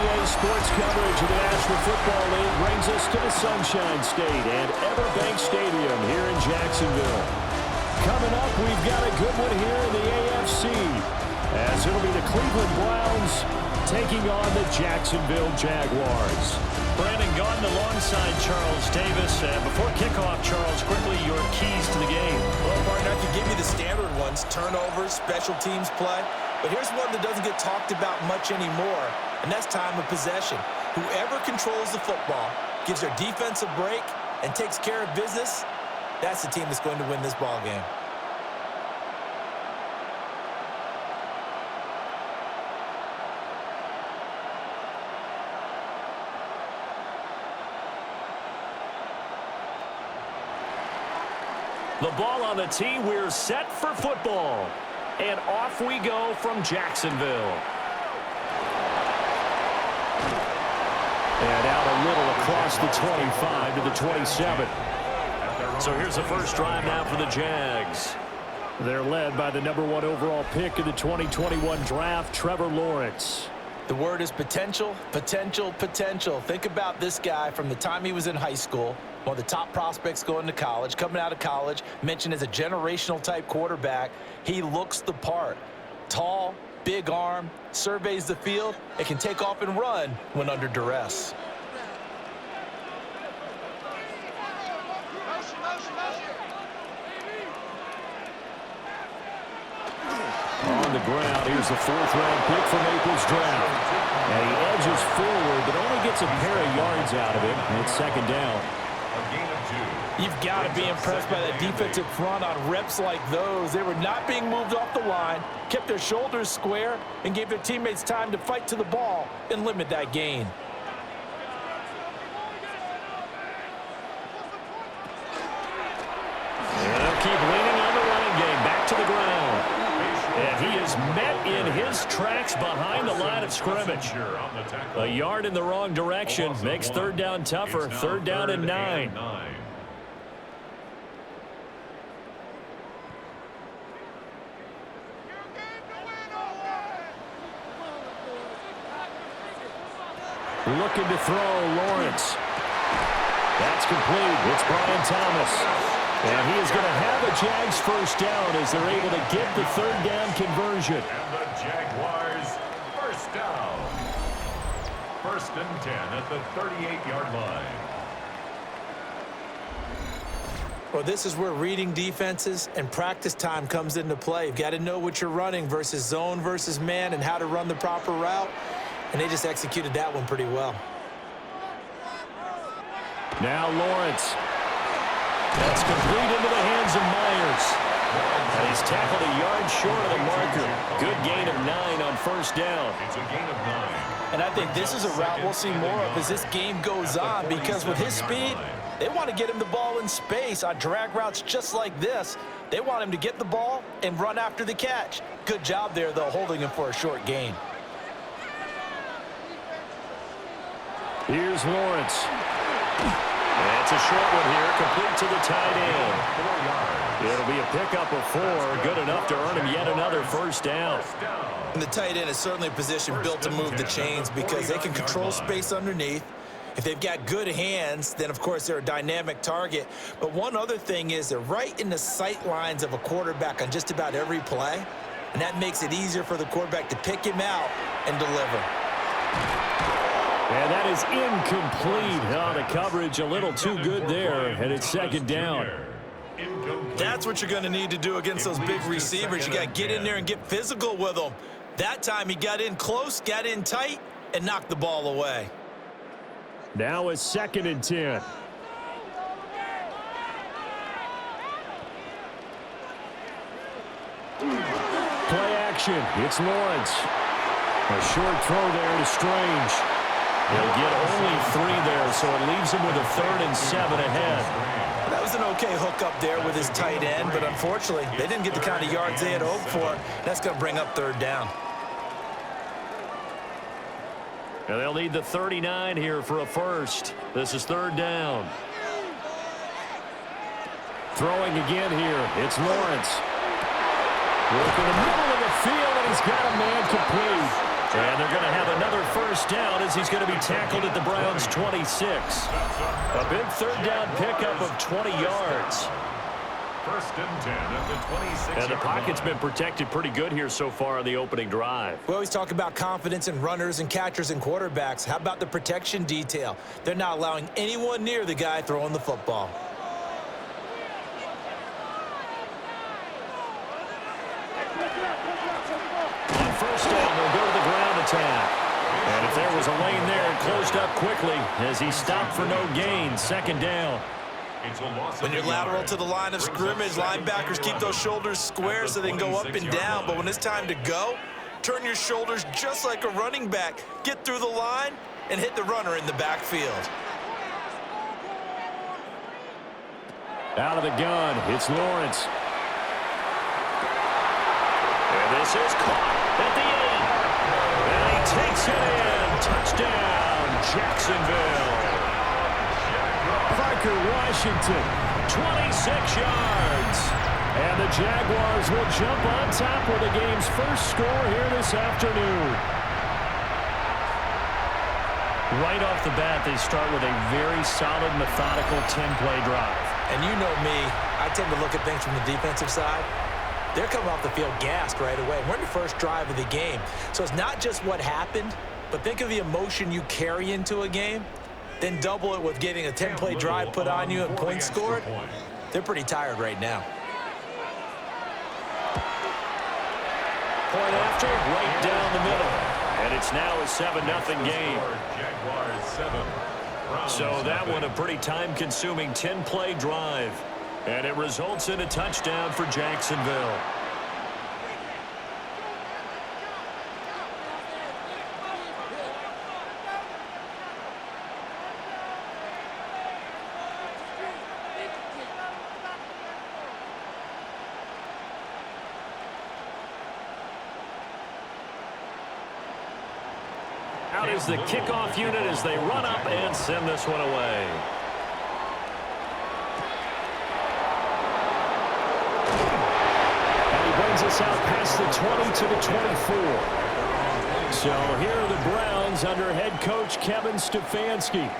NBA sports coverage of the National Football League brings us to the Sunshine State and Everbank Stadium here in Jacksonville. Coming up, we've got a good one here in the AFC, as it'll be the Cleveland Browns taking on the Jacksonville Jaguars. Brandon Gaudin alongside Charles Davis. And before kickoff, Charles, quickly your keys to the game. Well, partner, I can give you the standard ones: turnovers, special teams play. But here's one that doesn't get talked about much anymore, and that's time of possession. Whoever controls the football, gives their defense a break, and takes care of business, that's the team that's going to win this ball game. The ball on the tee. We're set for football. And off we go from Jacksonville. And out a little across the 25 to the 27. So here's the first drive now for the Jags. They're led by the #1 overall pick in the 2021 draft, Trevor Lawrence. The word is potential, potential, potential. Think about this guy from the time he was in high school, one of the top prospects going to college, coming out of college, mentioned as a generational type quarterback. He looks the part. Tall, big arm, surveys the field, and can take off and run when under duress. On the ground, here's the 4th-round pick from April's draft. And he edges forward, but only gets a pair of yards out of it. And it's second down. You've got to be impressed by that defensive front on reps like those. They were not being moved off the line, kept their shoulders square, and gave their teammates time to fight to the ball and limit that gain. They'll keep leaning on the running game. Back to the ground. And he is met in his tracks behind the line of scrimmage. A yard in the wrong direction makes third down tougher. Third down and 9. Looking to throw, Lawrence. That's complete. It's Brian Thomas. And he is going to have a Jags first down as they're able to get the third down conversion. And the Jaguars first down. 1st and 10 at the 38-yard line. Well, this is where reading defenses and practice time comes into play. You've got to know what you're running versus zone versus man and how to run the proper route. And they just executed that one pretty well. Now Lawrence. That's complete into the hands of Myers. And he's tackled a yard short of the marker. Good gain of 9 on first down. It's a gain of 9. And I think this is a route we'll see more of as this game goes on, because with his speed, they want to get him the ball in space on drag routes just like this. They want him to get the ball and run after the catch. Good job there, though, holding him for a short gain. Here's Lawrence. It's a short one here, complete to the tight end. It'll be a pickup of 4, good enough to earn him yet another first down. And the tight end is certainly a position built to move the chains because they can control space underneath. If they've got good hands, then, of course, they're a dynamic target. But one other thing is they're right in the sight lines of a quarterback on just about every play, and that makes it easier for the quarterback to pick him out and deliver. And that is incomplete. Oh, the coverage a little too good there, and it's second down. That's what you're going to need to do against those big receivers. You got to get in there and get physical with them. That time he got in close, got in tight, and knocked the ball away. Now it's 2nd and 10. Play action. It's Lawrence. A short throw there to Strange. He'll get only 3 there, so it leaves him with a 3rd and 7 ahead. That was an okay hook up there with his tight end, but unfortunately, they didn't get the kind of yards they had hoped for. That's going to bring up 3rd down. And they'll need the 39 here for a first. This is 3rd down. Throwing again here. It's Lawrence. Working the middle of the field, and he's got a man complete. And they're going to have another first first down as he's going to be tackled at the Browns' 26. A big third down pickup of 20 yards. First and 10 at the 26. And the pocket's been protected pretty good here so far on the opening drive. We always talk about confidence in runners and catchers and quarterbacks. How about the protection detail? They're not allowing anyone near the guy throwing the football. On first down, they'll go to the ground attack. And if there was a lane there, it closed up quickly as he stopped for no gain. Second down. When you're lateral to the line of scrimmage, linebackers keep those shoulders square so they can go up and down. But when it's time to go, turn your shoulders just like a running back. Get through the line and hit the runner in the backfield. Out of the gun, it's Lawrence. And this is caught at the end. And he takes it in. Touchdown, Jacksonville. Parker Washington, 26 yards. And the Jaguars will jump on top with the game's first score here this afternoon. Right off the bat, they start with a very solid, methodical 10-play drive. And you know me, I tend to look at things from the defensive side. They're coming off the field gassed right away. We're in the first drive of the game. So it's not just what happened, but think of the emotion you carry into a game. Then double it with getting a 10-play drive put on you and points scored. They're pretty tired right now. Point after, right down the middle. And it's now a 7-0 game. Jaguars 7. So that one a pretty time-consuming 10-play drive. And it results in a touchdown for Jacksonville. Out is the kickoff unit as they run up and send this one away. And he brings us out past the 20 to the 24. So here are the Browns under head coach Kevin Stefanski.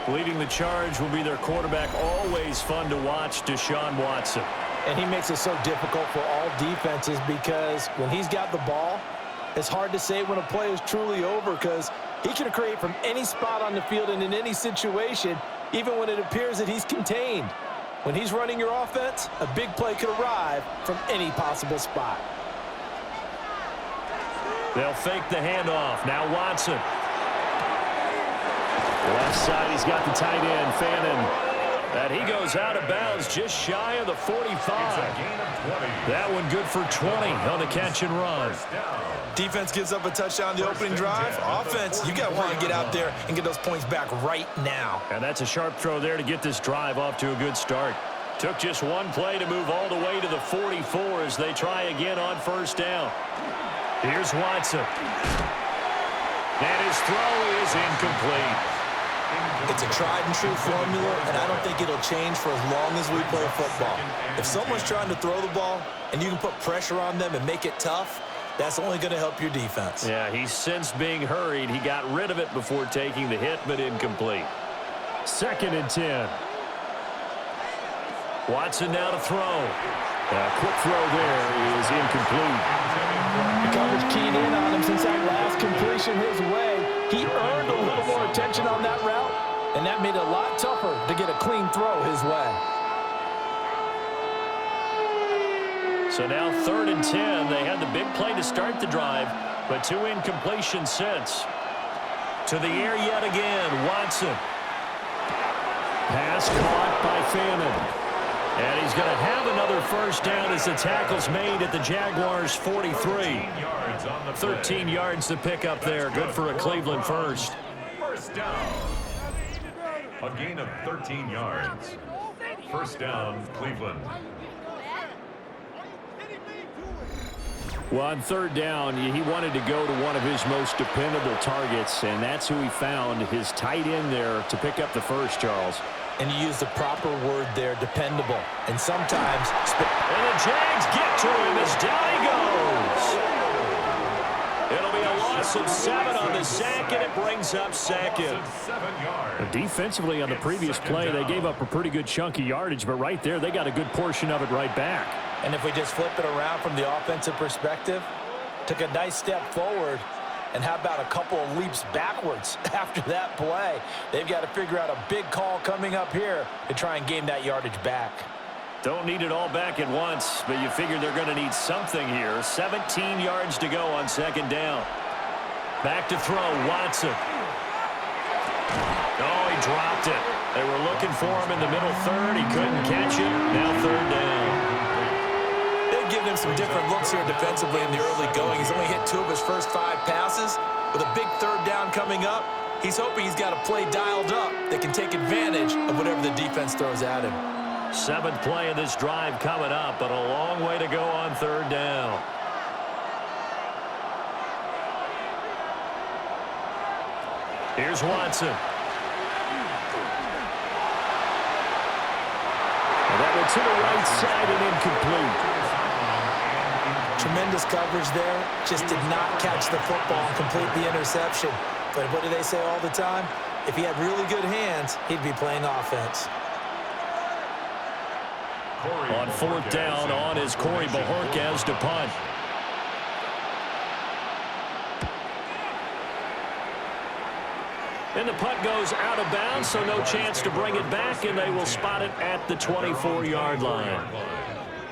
Leading the charge will be their quarterback, always fun to watch, Deshaun Watson. And he makes it so difficult for all defenses because when he's got the ball, it's hard to say when a play is truly over because he can create from any spot on the field and in any situation, even when it appears that he's contained. When he's running your offense, a big play could arrive from any possible spot. They'll fake the handoff. Now Watson. Left side, he's got the tight end, Fannin. And he goes out of bounds just shy of the 45. That one good for 20 on the catch and run. Defense gives up a touchdown the opening drive. Offense, you got to want to get out there and get those points back right now. And that's a sharp throw there to get this drive off to a good start. Took just one play to move all the way to the 44 as they try again on first down. Here's Watson. And his throw is incomplete. It's a tried-and-true formula, and I don't think it'll change for as long as we play football. If someone's trying to throw the ball and you can put pressure on them and make it tough, that's only going to help your defense. Yeah, he's since being hurried. He got rid of it before taking the hit, but incomplete. 2nd and 10. Watson now to throw. A quick throw there is incomplete. The coverage keyed in on him since that last completion his way. He earned a little more attention on that route, and that made it a lot tougher to get a clean throw his way. So now 3rd and 10. They had the big play to start the drive, but 2 incompletions since. To the air yet again, Watson. Pass caught by Fannin. And he's going to have another first down as the tackle's made at the Jaguars' 43. 13 yards to pick up there. Good for a Cleveland first. First down. A gain of 13 yards. First down, Cleveland. Well, on 3rd down, he wanted to go to one of his most dependable targets, and that's who he found, his tight end there, to pick up the first, Charles. And you use the proper word there, dependable. And sometimes... And the Jags get to him as down he goes. It'll be a loss loss of 7 on the sack, and it brings up second. Defensively on the previous play, they gave up a pretty good chunk of yardage, but right there, they got a good portion of it right back. And if we just flip it around from the offensive perspective, took a nice step forward, and how about a couple of leaps backwards after that play? They've got to figure out a big call coming up here to try and gain that yardage back. Don't need it all back at once, but you figure they're going to need something here. 17 yards to go on second down. Back to throw, Watson. Oh, he dropped it. They were looking for him in the middle third. He couldn't catch it. Now third down. They've given him some different looks here defensively in the early going. He's only hit 2 of his first 5 passes. With a big third down coming up, he's hoping he's got a play dialed up that can take advantage of whatever the defense throws at him. 7th play of this drive coming up, but a long way to go on third down. Here's Watson. And that one to the right side and incomplete. Tremendous coverage there. Just did not catch the football and complete the interception. But what do they say all the time? If he had really good hands, he'd be playing offense. On 4th down, on is Corey Bajorquez to punt. And the punt goes out of bounds, so no chance to bring it back, and they will spot it at the 24-yard line.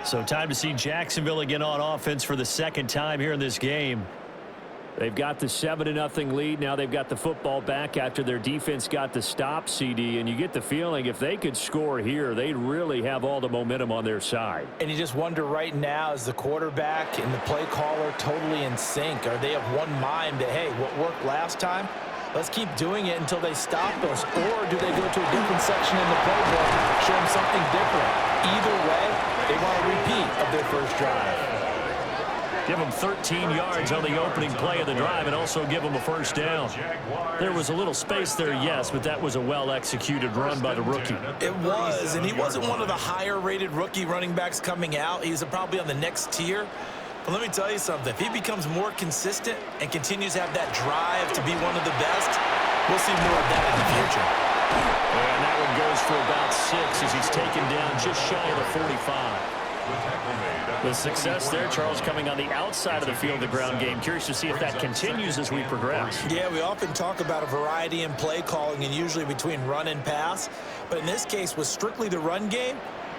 So time to see Jacksonville again on offense for the 2nd time here in this game. They've got the 7-0 lead. Now they've got the football back after their defense got the stop, CD. And you get the feeling if they could score here, they'd really have all the momentum on their side. And you just wonder right now, is the quarterback and the play caller totally in sync? Are they of one mind that, hey, what worked last time, let's keep doing it until they stop us? Or do they go to a different section in the playbook, show them something different? Either way, they want a repeat of their first drive. Give them 13 yards on the opening play of the drive and also give them a first down. There was a little space there, yes, but that was a well-executed run by the rookie. It was, and he wasn't one of the higher-rated rookie running backs coming out. He's probably on the next tier. But let me tell you something. If he becomes more consistent and continues to have that drive to be one of the best, we'll see more of that in the future. And that one goes for about 6 as he's taken down just shy of the 45. The success there, Charles, coming on the outside of the field, the ground game. Curious to see if that continues as we progress. Yeah, we often talk about a variety in play calling and usually between run and pass. But in this case, with strictly the run game,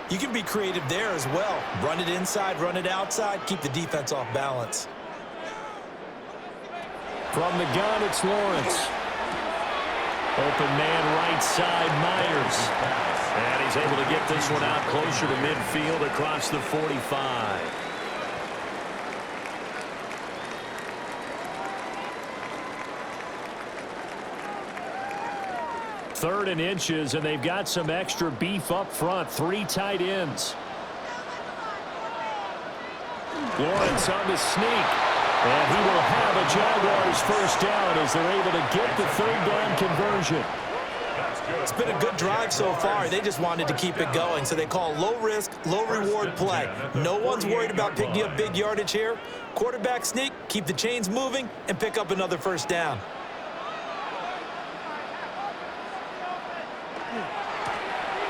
you can be creative there as well. Run it inside, run it outside, keep the defense off balance. From the gun, it's Lawrence. Open man right side, Myers. And he's able to get this one out closer to midfield across the 45. Third and inches, and they've got some extra beef up front. 3 tight ends. Lawrence on the sneak. And he will have a Jaguars first down as they're able to get the 3rd down conversion. It's been a good drive so far. They just wanted to keep it going, so they call low-risk, low-reward play. No one's worried about picking up big yardage here. Quarterback sneak, keep the chains moving, and pick up another first down.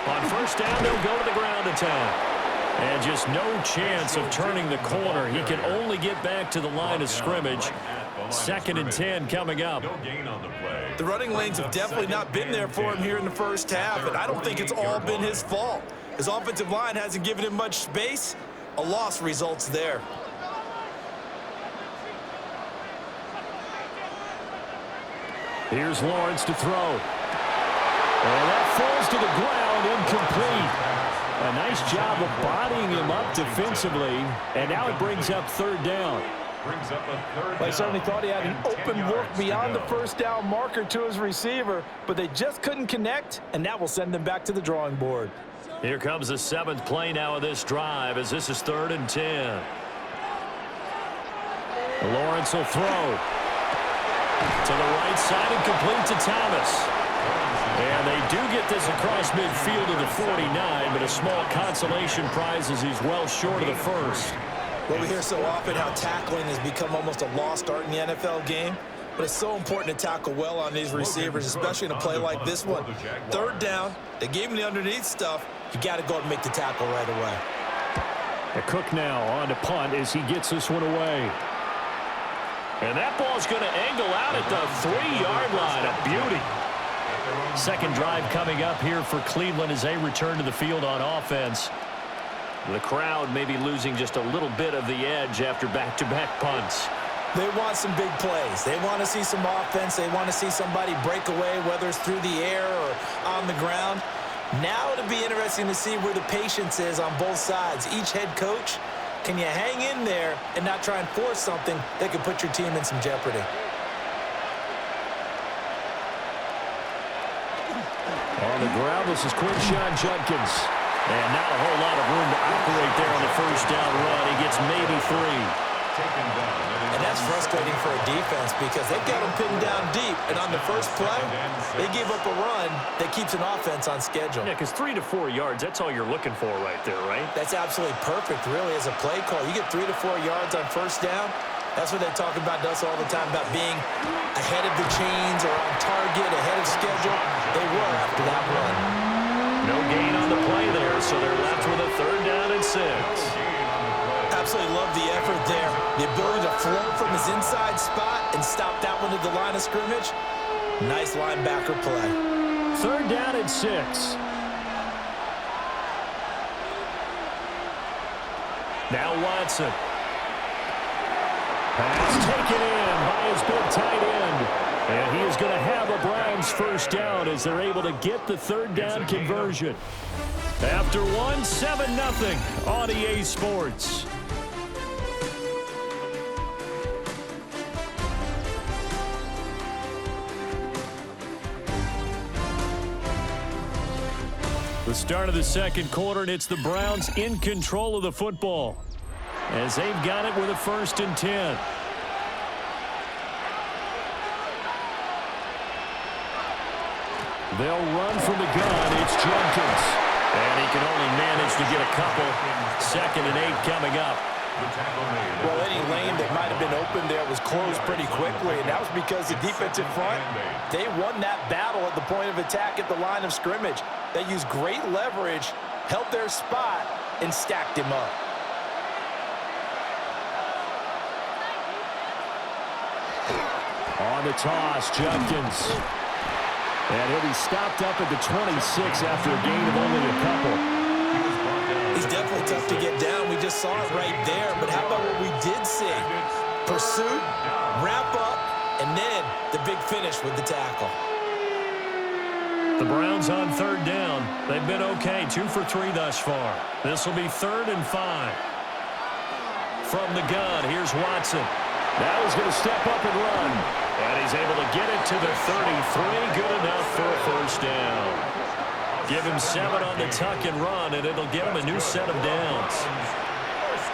On first down, they'll go to the ground attack. And just no chance of turning the corner. He can only get back to the line of scrimmage. 2nd and 10 coming up. The running lanes have definitely not been there for him here in the first half, and I don't think it's all been his fault. His offensive line hasn't given him much space. A loss results there. Here's Lawrence to throw. And that falls to the ground, incomplete. A nice job of bodying him up defensively, and now it brings up 3rd down. I certainly thought he had an open look beyond the first down marker to his receiver, but they just couldn't connect, and that will send them back to the drawing board. Here comes the 7th play now of this drive as this is 3rd and 10. Lawrence will throw. To the right side and complete to Thomas. And they do get this across midfield to the 49, but a small consolation prize as he's well short of the first. Well, we hear so often how tackling has become almost a lost art in the NFL game. But it's so important to tackle well on these receivers, especially in a play like this one. Third down, they gave him the underneath stuff. You got to go and make the tackle right away. A Cook now on to punt as he gets this one away. And that ball's going to angle out at the 3-yard line. A beauty. Second drive coming up here for Cleveland as they return to the field on offense. The crowd may be losing just a little bit of the edge after back-to-back punts. They want some big plays. They want to see some offense. They want to see somebody break away, whether it's through the air or on the ground. Now it'll be interesting to see where the patience is on both sides. Each head coach, can you hang in there and not try and force something that could put your team in some jeopardy? On the ground, this is Quinshon Judkins. And not a whole lot of room to operate there on the first down run. He gets maybe 3. And that's frustrating for a defense because they've got them pinned down deep. And on the first play, they gave up a run that keeps an offense on schedule. Yeah, because 3 to 4 yards, that's all you're looking for right there, right? That's absolutely perfect, really, as a play call. You get 3 to 4 yards on first down. That's what they talk about us all the time, about being ahead of the chains or on target, ahead of schedule. They were after that run. No gain on the play there, so they're left with a 3rd down and 6. Absolutely love the effort there. The ability to float from his inside spot and stop that one at the line of scrimmage. Nice linebacker play. 3rd down and 6. Now Watson. Pass taken in by his big tight end. And he is going to have a Browns first down as they're able to get the 3rd down conversion. After 7-0 on EA Sports. The start of the second quarter, and it's the Browns in control of the football as they've got it with a 1st and 10. They'll run from the gun. It's Jenkins. And he can only manage to get a couple. 2nd and 8 coming up. Well, any lane that might have been open there was closed pretty quickly, and that was because the defensive front, they won that battle at the point of attack at the line of scrimmage. They used great leverage, held their spot, and stacked him up. On the toss, Jenkins. And he'll be stopped up at the 26 after a gain of only a couple. He's definitely tough to get down. We just saw it right there. But how about what we did see? Pursuit, wrap up, and then the big finish with the tackle. The Browns on 3rd down. They've been okay, 2 for 3 thus far. This will be 3rd and 5. From the gun, here's Watson. Now he's going to step up and run. And he's able to get it to the 33. Good enough for a first down. Give him 7 on the tuck and run, and it'll get him a new set of downs.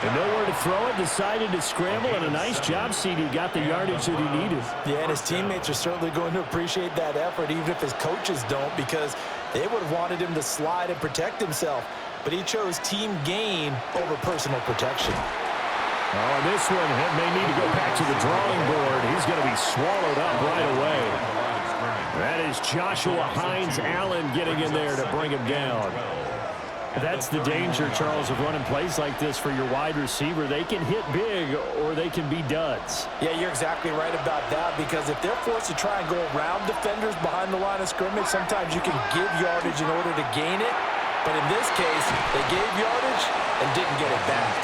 And nowhere to throw it, decided to scramble, and a nice job, CD. Got the yardage that he needed. Yeah, and his teammates are certainly going to appreciate that effort, even if his coaches don't, because they would have wanted him to slide and protect himself. But he chose team gain over personal protection. Oh, this one may need to go back to the drawing board. He's going to be swallowed up right away. That is Joshua Hines-Allen getting in there to bring him down. That's the danger, Charles, of running plays like this for your wide receiver. They can hit big or they can be duds. Yeah, you're exactly right about that, because if they're forced to try and go around defenders behind the line of scrimmage, sometimes you can give yardage in order to gain it. But in this case, they gave yardage and didn't get it back.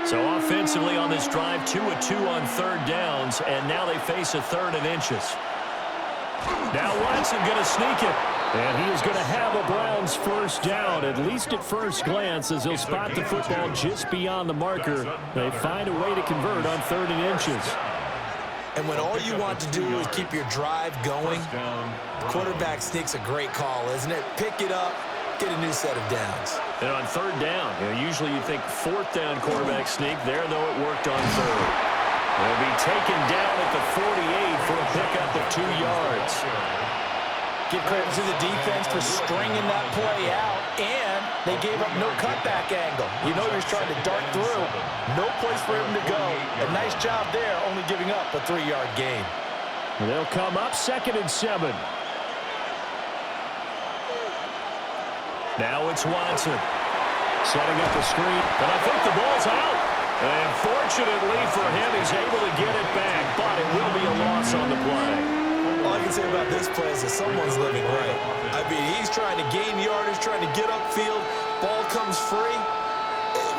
So offensively on this drive, 2 of 2 on 3rd downs, and now they face a 3rd and inches. Now Watson going to sneak it. And he is going to have a Browns first down, at least at first glance, as he'll spot the football just beyond the marker. They find a way to convert on 3rd and inches. And when all you want to do is keep your drive going, the quarterback sneak's a great call, isn't it? Pick it up, get a new set of downs. And on 3rd down, usually you think 4th down quarterback sneak. There, though, it worked on 3rd. Will be taken down at the 48 for a pickup of 2 yards. Give credit to the defense for stringing that play out, and they gave up no cutback angle. You know he was trying to dart through. No place for him to go. A nice job there, only giving up a 3-yard gain. They'll come up 2nd and 7. Now it's Watson. Setting up a screen. But I think the ball's out. And fortunately for him, he's able to get it back. But it will be a loss on the play. All I can say about this play is that someone's living right. I mean, he's trying to gain yardage, trying to get upfield. Ball comes free.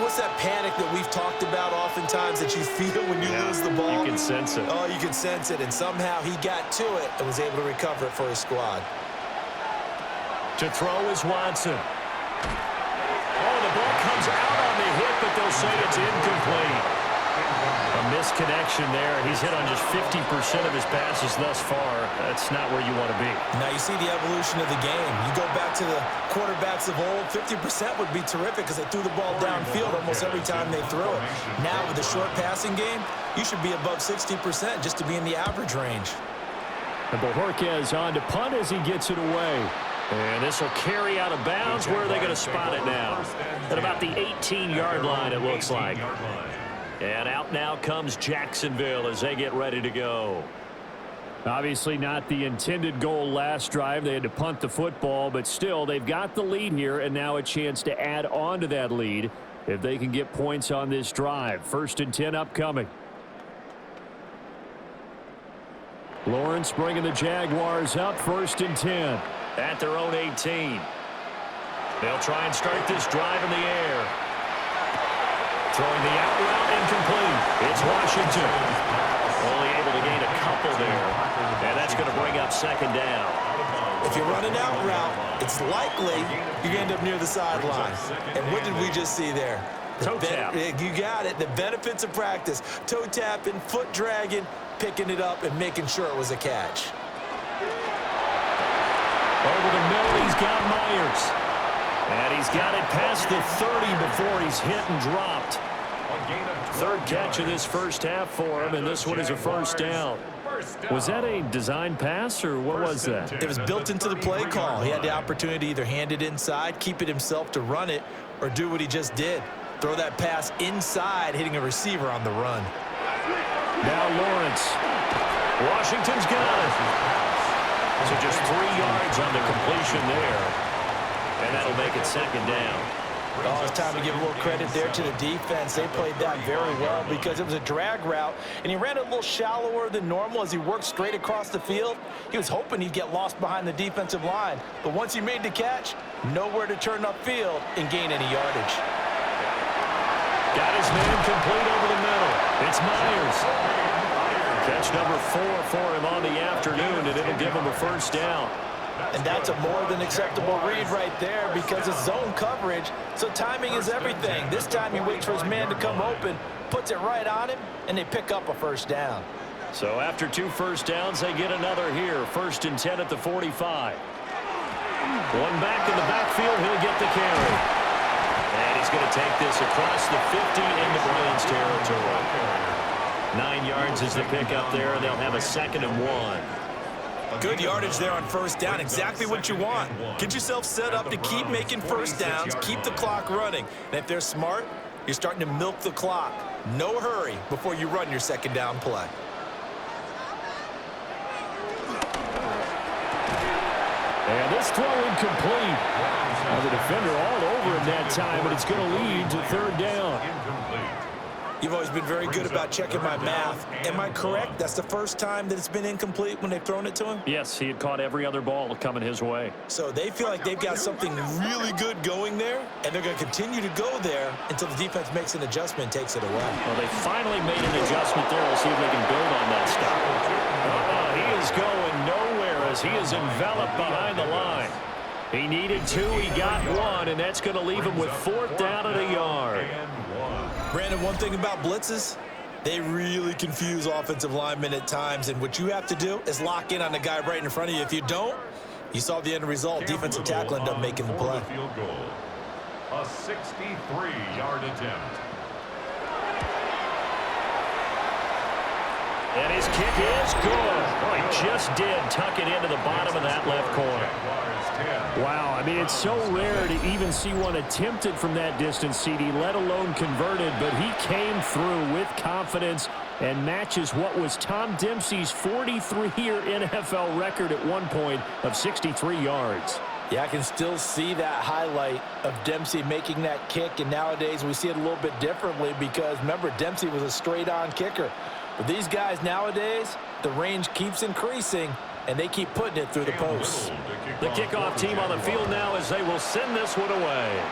What's that panic that we've talked about oftentimes that you feel when you lose the ball? You can sense it. Oh, you can sense it. And somehow he got to it and was able to recover it for his squad. To throw is Watson. Oh, the ball comes out on the hit, but they'll say it's incomplete. A misconnection there. He's hit on just 50% of his passes thus far. That's not where you want to be. Now you see the evolution of the game. You go back to the quarterbacks of old, 50% would be terrific because they threw the ball downfield almost every time they threw it. Now with the short passing game, you should be above 60% just to be in the average range. And Bojorquez on to punt as he gets it away. And this will carry out of bounds. Where are they going to spot it now? At about the 18-yard line, it looks like. And out now comes Jacksonville as they get ready to go. Obviously not the intended goal last drive. They had to punt the football, but still they've got the lead here and now a chance to add on to that lead if they can get points on this drive. 1st and 10 upcoming. Lawrence bringing the Jaguars up 1st and 10. At their own 18. They'll try and start this drive in the air. Throwing the out route incomplete. It's Washington. Only able to gain a couple there. And that's going to bring up 2nd down. If you run an out route, it's likely you end up near the sideline. And what did we just see there? Toe tap. You got it. The benefits of practice. Toe tapping, foot dragging, picking it up, and making sure it was a catch. Over the middle, he's got Myers. And he's got it past the 30 before he's hit and dropped. 3rd catch of this first half for him, and this one is a 1st down. Was that a design pass, or what was that? It was built into the play call. He had the opportunity to either hand it inside, keep it himself to run it, or do what he just did. Throw that pass inside, hitting a receiver on the run. Now Lawrence. Washington's got it. So just 3 yards on the completion there. And that'll make it 2nd down. Oh, it's time to give a little credit there to the defense. They played that very well because it was a drag route, and he ran it a little shallower than normal as he worked straight across the field. He was hoping he'd get lost behind the defensive line, but once he made the catch, nowhere to turn upfield and gain any yardage. Got his man complete over the middle. It's Myers. Catch number 4 for him on the afternoon, and it'll give him a 1st down. And that's a more than acceptable read right there because it's zone coverage, so timing is everything. This time he waits for his man to come open, puts it right on him, and they pick up a 1st down. So after 2 first downs, they get another here. 1st and 10 at the 45. One back in the backfield, he'll get the carry. And he's going to take this across the 50 into Browns territory. 9 yards is the pickup there, and they'll have a 2nd and 1. Good yardage there on 1st down. Exactly what you want. Get yourself set up to keep making 1st downs, keep the clock running. And if they're smart, you're starting to milk the clock. No hurry before you run your 2nd down play. And this throw incomplete. The defender all over him that time, but it's going to lead to 3rd down. You've always been very good about checking my math. Am I correct? That's the first time that it's been incomplete when they've thrown it to him? Yes, he had caught every other ball coming his way. So they feel like they've got something really good going there, and they're going to continue to go there until the defense makes an adjustment and takes it away. Well, they finally made an adjustment there. We'll see if they can build on that stop. He is going nowhere as he is enveloped behind the line. He needed 2, he got 1, and that's going to leave him with 4th down and a yard. Brandon, one thing about blitzes, they really confuse offensive linemen at times, and what you have to do is lock in on the guy right in front of you. If you don't, you saw the end result. Defensive tackle ended up making the play. Field goal. A 63-yard attempt. And his kick is good. Oh, he just did tuck it into the bottom of that left corner. Wow, I mean, it's so rare to even see one attempted from that distance, CD, let alone converted, but he came through with confidence and matches what was Tom Dempsey's 43-year NFL record at one point of 63 yards. Yeah, I can still see that highlight of Dempsey making that kick, and nowadays we see it a little bit differently because, remember, Dempsey was a straight-on kicker. But these guys nowadays, the range keeps increasing, and they keep putting it through the posts. The kickoff team on the field now as they will send this one away.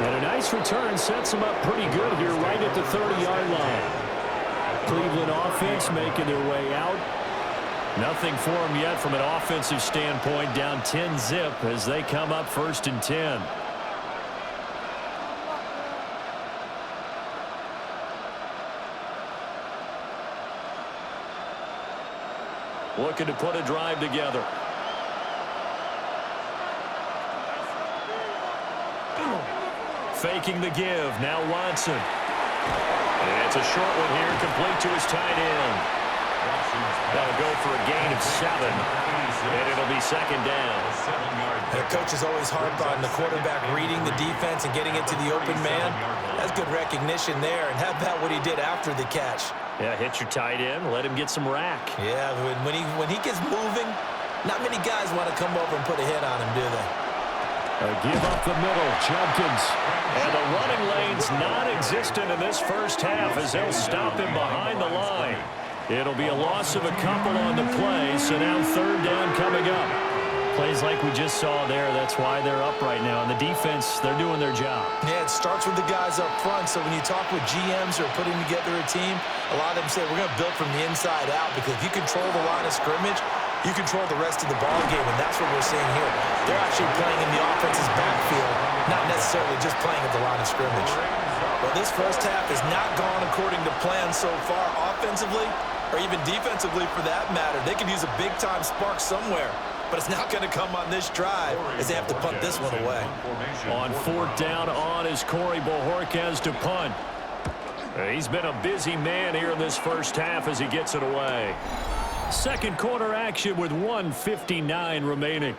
And a nice return sets them up pretty good here right at the 30-yard line. Cleveland offense making their way out. Nothing for them yet from an offensive standpoint, down 10-zip as they come up 1st and 10. Looking to put a drive together. Faking the give. Now Watson. And it's a short one here, complete to his tight end. That'll go for a gain of 7. And it'll be 2nd down. The coach is always harped on the quarterback reading the defense and getting it to the open man. That's good recognition there. And how about what he did after the catch? Yeah, hit your tight end, let him get some rack. Yeah, when he gets moving, not many guys want to come over and put a hit on him, do they? Give up the middle, Jumpkins. And the running lane's non-existent in this first half as they'll stop him behind the line. It'll be a loss of a couple on the play, so now 3rd down coming up. Plays like we just saw there, that's why they're up right now. And the defense, they're doing their job. Yeah, it starts with the guys up front, so when you talk with GMs who are putting together a team, a lot of them say we're going to build from the inside out because if you control the line of scrimmage, you control the rest of the ball game, and that's what we're seeing here. They're actually playing in the offense's backfield, not necessarily just playing at the line of scrimmage. Well, this first half has not gone according to plan so far offensively, or even defensively for that matter. They could use a big-time spark somewhere, but it's not going to come on this drive as they have to punt this one away. On 4th down on is Corey Bojorquez to punt. He's been a busy man here in this first half as he gets it away. Second quarter action with 1:59 remaining.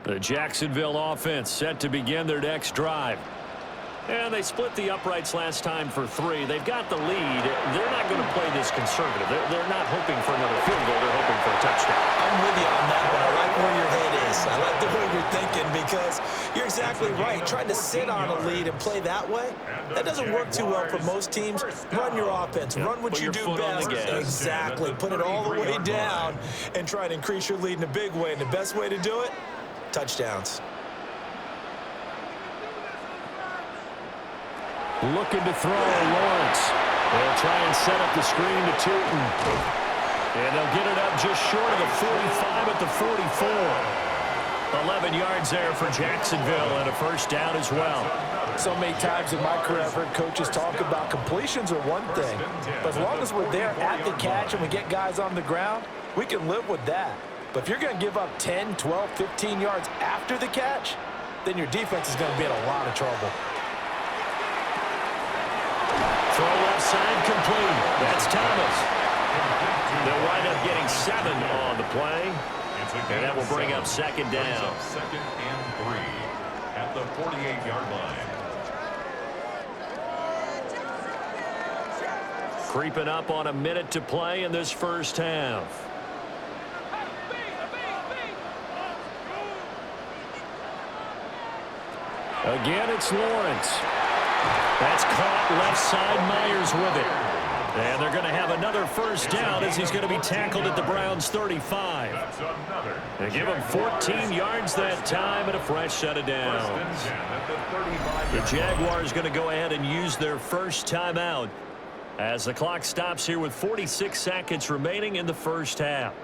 The Jacksonville offense set to begin their next drive. And they split the uprights last time for 3. They've got the lead. They're not going to play this conservative. They're not hoping for another field goal. They're hoping for a touchdown. I'm with you on that, but I like where your head is. I like the way you're thinking because you're exactly right. Trying to sit on a lead and play that way, that doesn't work too well for most teams. Run your offense. Run what you do best. Exactly. Put it all the way down and try to increase your lead in a big way. And the best way to do it, touchdowns. Looking to throw, Lawrence. They'll try and set up the screen to Tootin. And they'll get it up just short of the 45 at the 44. 11 yards there for Jacksonville and a first down as well. So many times in my career I've heard coaches talk about completions are one thing. But as long as we're there at the catch and we get guys on the ground, we can live with that. But if you're going to give up 10, 12, 15 yards after the catch, then your defense is going to be in a lot of trouble. Throw left side complete. That's Thomas. They'll wind up getting 7 on the play. And that will bring up 2nd down. 2nd and 3 at the 48-yard line. Creeping up on a minute to play in this first half. Again, it's Lawrence. That's caught left side. Myers with it. And they're going to have another first down as he's going to be tackled at the Browns' 35. They give him 14 yards that time and a fresh set of downs. The Jaguars going to go ahead and use their first timeout as the clock stops here with 46 seconds remaining in the first half.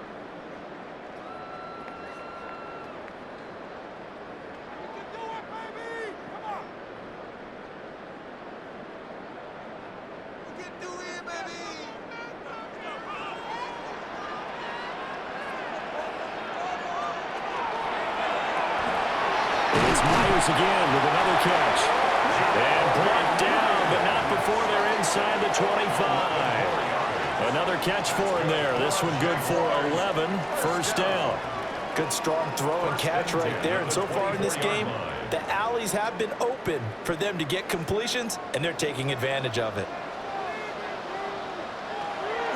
goes again with another catch. And brought down, but not before they're inside the 25. Another catch for him there. This one good for 11. First down. Good strong throw and catch right there. And so far in this game, the alleys have been open for them to get completions, and they're taking advantage of it.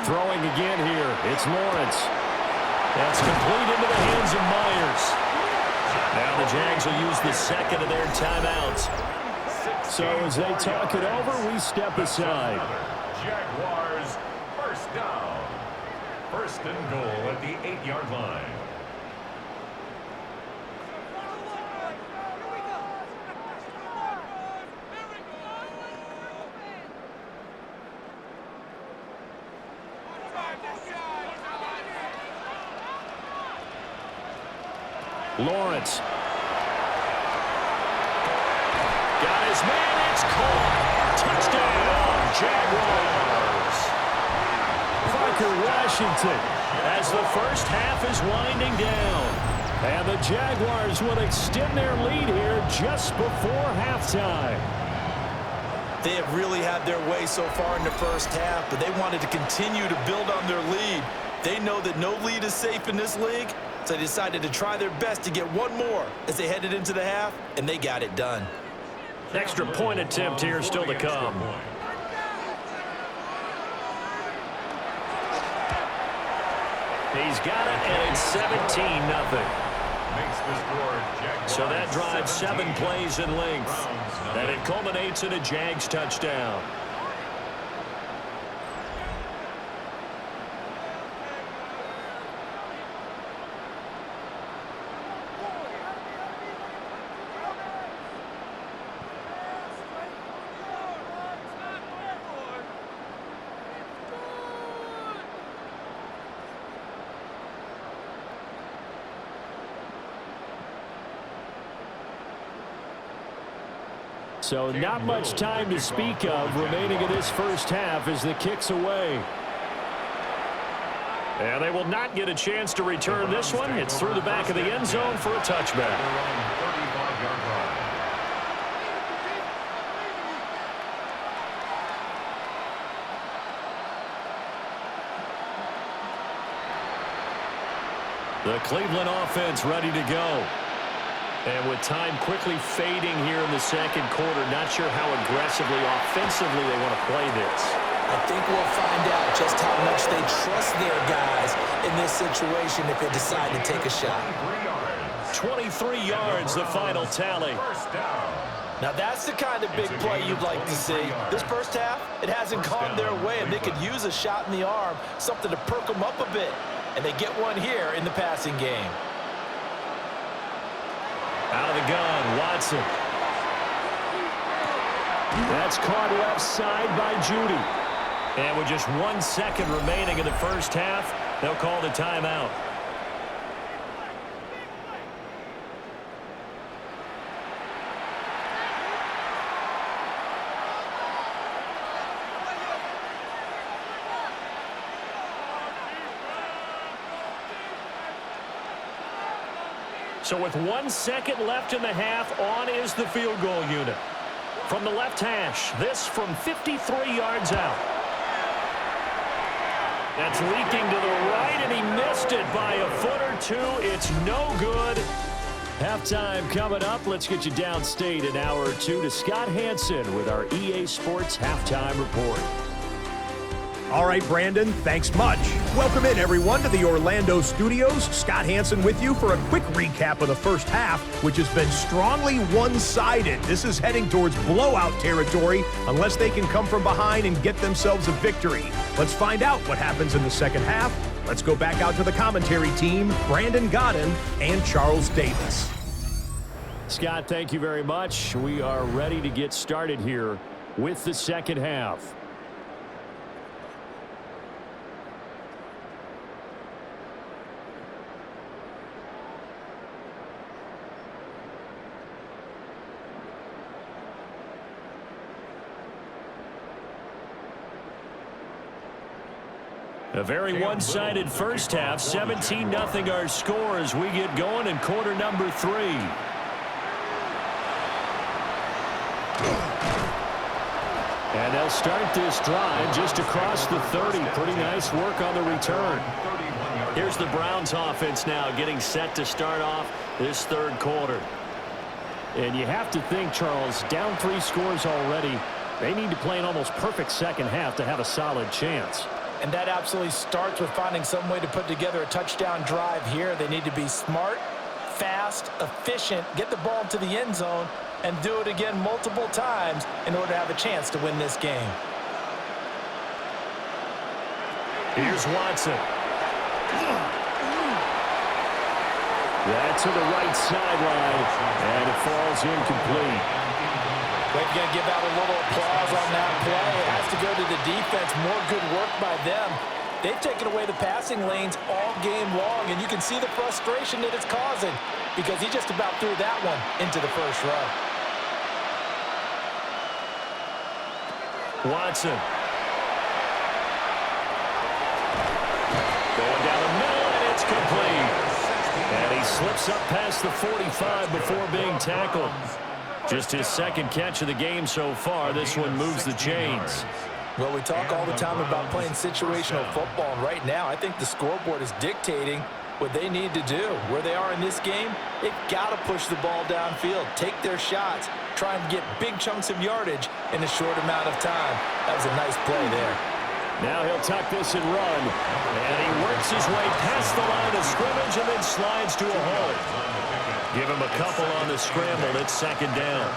Throwing again here. It's Lawrence. That's complete into the hands of Myers. Now the Jags will use the second of their timeouts. So as they talk it over, we step aside. Jaguars, first down. First and goal at the 8-yard line. Lawrence. Got his man. It's caught. Touchdown, Jaguars. Parker Washington as the first half is winding down. And the Jaguars will extend their lead here just before halftime. They have really had their way so far in the first half, but they wanted to continue to build on their lead. They know that no lead is safe in this league, so they decided to try their best to get one more as they headed into the half, and they got it done. Extra point attempt here still to come. He's got it, and it's 17-0. So that drives 7 plays in length. And it culminates in a Jags touchdown. So not much time to speak of remaining in this first half as the kick's away. And they will not get a chance to return this one. It's through the back of the end zone for a touchback. The Cleveland offense ready to go. And with time quickly fading here in the second quarter, not sure how aggressively, offensively they want to play this. I think we'll find out just how much they trust their guys in this situation if they decide to take a shot. 23 yards, the final tally. Now that's the kind of big play you'd like to see. This first half, it hasn't gone their way, and they could use a shot in the arm, something to perk them up a bit. And they get one here in the passing game. Out of the gun, Watson. That's caught left side by Judy. And with just 1 second remaining in the first half, they'll call the timeout. So with 1 second left in the half, on is the field goal unit. From the left hash, this from 53 yards out. That's leaking to the right, and he missed it by a foot or two. It's no good. Halftime coming up. Let's get you downstate an hour or two to Scott Hansen with our EA Sports Halftime Report. All right, Brandon, thanks much. Welcome in, everyone, to the Orlando studios. Scott Hansen with you for a quick recap of the first half, which has been strongly one-sided. This is heading towards blowout territory unless they can come from behind and get themselves a victory. Let's find out what happens in the second half. Let's go back out to the commentary team, Brandon Godden and Charles Davis. Scott, thank you very much. We are ready to get started here with the second half. A very one-sided first half, 17-0 our score as we get going in quarter number 3. And they'll start this drive just across the 30. Pretty nice work on the return. Here's the Browns offense now getting set to start off this third quarter. And you have to think, Charles, down 3 scores already. They need to play an almost perfect second half to have a solid chance. And that absolutely starts with finding some way to put together a touchdown drive here. They need to be smart, fast, efficient, get the ball into the end zone, and do it again multiple times in order to have a chance to win this game. Here's Watson. That's to the right sideline, and it falls incomplete. They're going to give out a little applause on that play. It has to go to the defense. More good work by them. They've taken away the passing lanes all game long, and you can see the frustration that it's causing because he just about threw that one into the first row. Watson. Going down the middle, and it's complete. And he slips up past the 45 before being tackled. Just his second catch of the game so far. This one moves the chains. Well, we talk all the time about playing situational football, and right now I think the scoreboard is dictating what they need to do. Where they are in this game, they've got to push the ball downfield, take their shots, try and get big chunks of yardage in a short amount of time. That was a nice play there. Now he'll tuck this and run. And he works his way past the line of scrimmage and then slides to a hole. Give him a couple on the scramble. It's second down.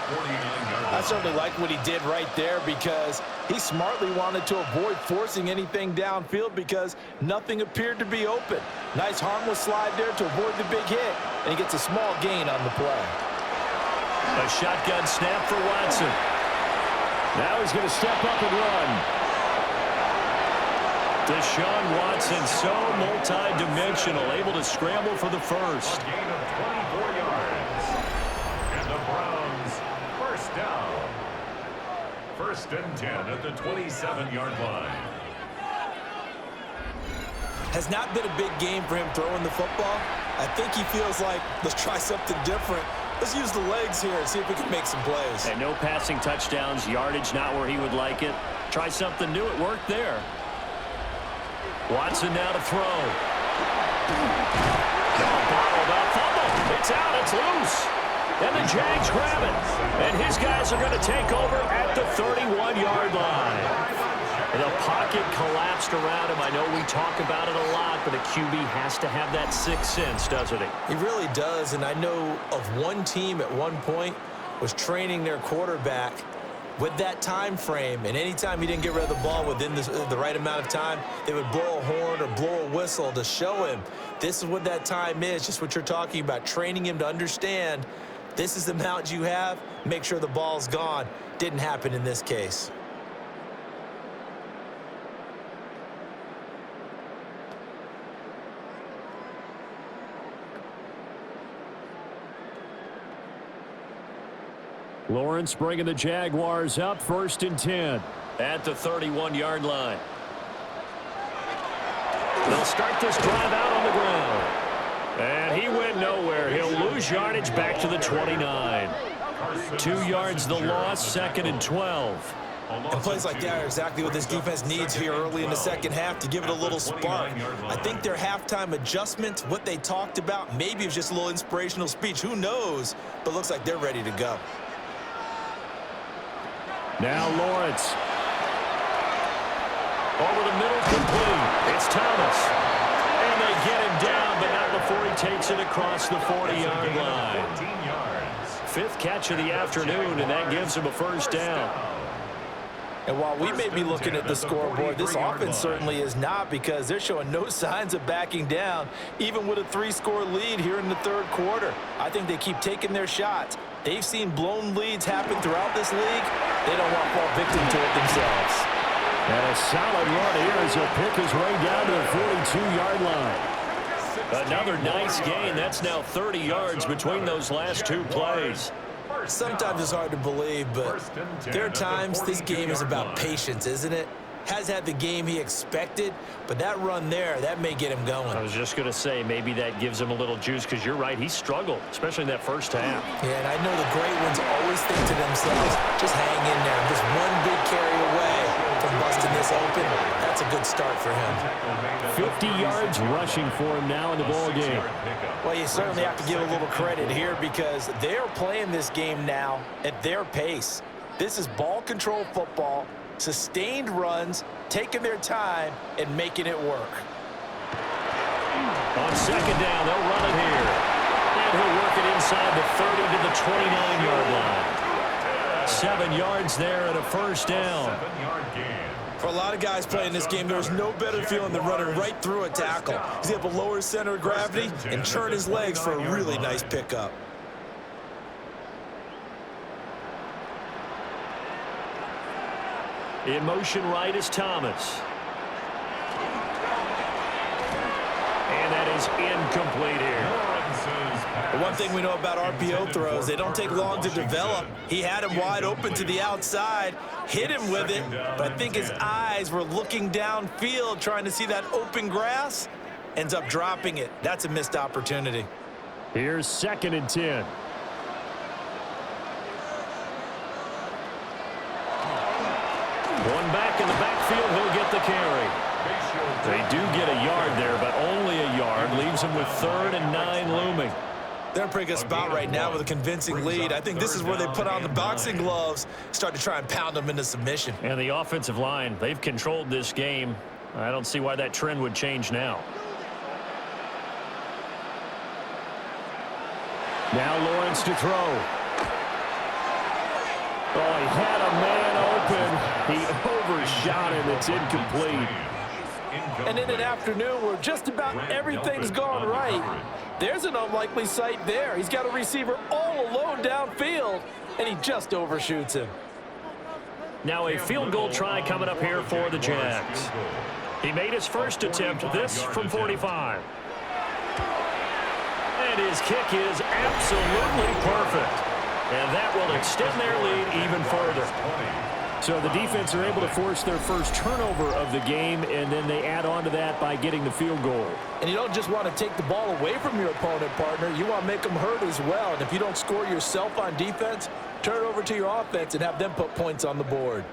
I certainly like what he did right there because he smartly wanted to avoid forcing anything downfield because nothing appeared to be open. Nice harmless slide there to avoid the big hit, and he gets a small gain on the play. A shotgun snap for Watson. Now he's going to step up and run. Deshaun Watson, so multi-dimensional, able to scramble for the first. A gain of 24 yards. And the Browns, first down. First and 10 at the 27-yard line. Has not been a big game for him throwing the football. I think he feels like, let's try something different. Let's use the legs here and see if we can make some plays. And no passing touchdowns, yardage not where he would like it. Try something new, it worked there. Watson now to throw. Bottled up fumble. It's out, it's loose. And the Jags grab it. And his guys are going to take over at the 31-yard line. The pocket collapsed around him. I know we talk about it a lot, but a QB has to have that sixth sense, doesn't he? He really does, and I know of one team at one point was training their quarterback with that time frame, and anytime he didn't get rid of the ball within the right amount of time, they would blow a horn or blow a whistle to show him this is what that time is, just what you're talking about, training him to understand this is the amount you have, make sure the ball's gone. Didn't happen in this case. Lawrence bringing the Jaguars up, first and 10 at the 31-yard line. They'll start this drive out on the ground. And he went nowhere. He'll lose yardage back to the 29. 2 yards the loss, second and 12. And plays like that are exactly what this defense needs here early in the second half to give it a little spark. I think their halftime adjustments, what they talked about, maybe it was just a little inspirational speech. Who knows? But looks like they're ready to go. Now Lawrence. Over the middle, complete. It's Thomas. And they get him down, but not before he takes it across the 40-yard line. 14 yards. Fifth catch of the afternoon, and that gives him a first down. And while we may be looking at the scoreboard, this offense certainly is not, because they're showing no signs of backing down, even with a 3-score lead here in the third quarter. I think they keep taking their shots. They've seen blown leads happen throughout this league. They don't want to fall victim to it themselves. And a solid run here as he'll pick his way down to the 42-yard line. Another nice gain. That's now 30 yards between those last two plays. Sometimes it's hard to believe, but there are times this game is about patience, isn't it? Has had the game he expected, but that run there, that may get him going. I was just going to say, maybe that gives him a little juice, because you're right, he struggled, especially in that first half. Yeah, and I know the great ones always think to themselves, just hang in there. Just one big carry away. start for him. 50 yards rushing for him now in the ball game. Well, you certainly have to give a little credit here because they're playing this game now at their pace. This is ball control football, sustained runs, taking their time, and making it work. On second down, they'll run it here. And he'll work it inside the 30 to the 29-yard line. 7 yards there and a first down. 7-yard gain. For a lot of guys playing this game, there's no better feeling than running right through a tackle. He's able to lower his center of gravity and turn his legs for a really nice pickup. In motion right is Thomas. And that is incomplete here. The one thing we know about RPO throws, they don't take long to develop. He had him wide open to the outside, hit him with it, but I think his eyes were looking downfield trying to see that open grass. Ends up dropping it. That's a missed opportunity. Here's 2nd and 10. Going back in the backfield, he'll get the carry. They do get a yard there, but only a yard. Leaves him with 3rd and 9 looming. They're in a pretty good spot right now with a convincing lead. I think this is where they put on the boxing gloves, start to try and pound them into submission. And the offensive line, they've controlled this game. I don't see why that trend would change now. Now Lawrence to throw. Oh, he had a man open. He overshot him. It's incomplete. And in an afternoon where just about everything's gone right, there's an unlikely sight there. He's got a receiver all alone downfield, and he just overshoots him. Now a field goal try coming up here for the Jags. He made his first attempt, this from 45. And his kick is absolutely perfect. And that will extend their lead even further. So the defense are able to force their first turnover of the game, and then they add on to that by getting the field goal. And you don't just want to take the ball away from your opponent, partner. You want to make them hurt as well. And if you don't score yourself on defense, turn it over to your offense and have them put points on the board.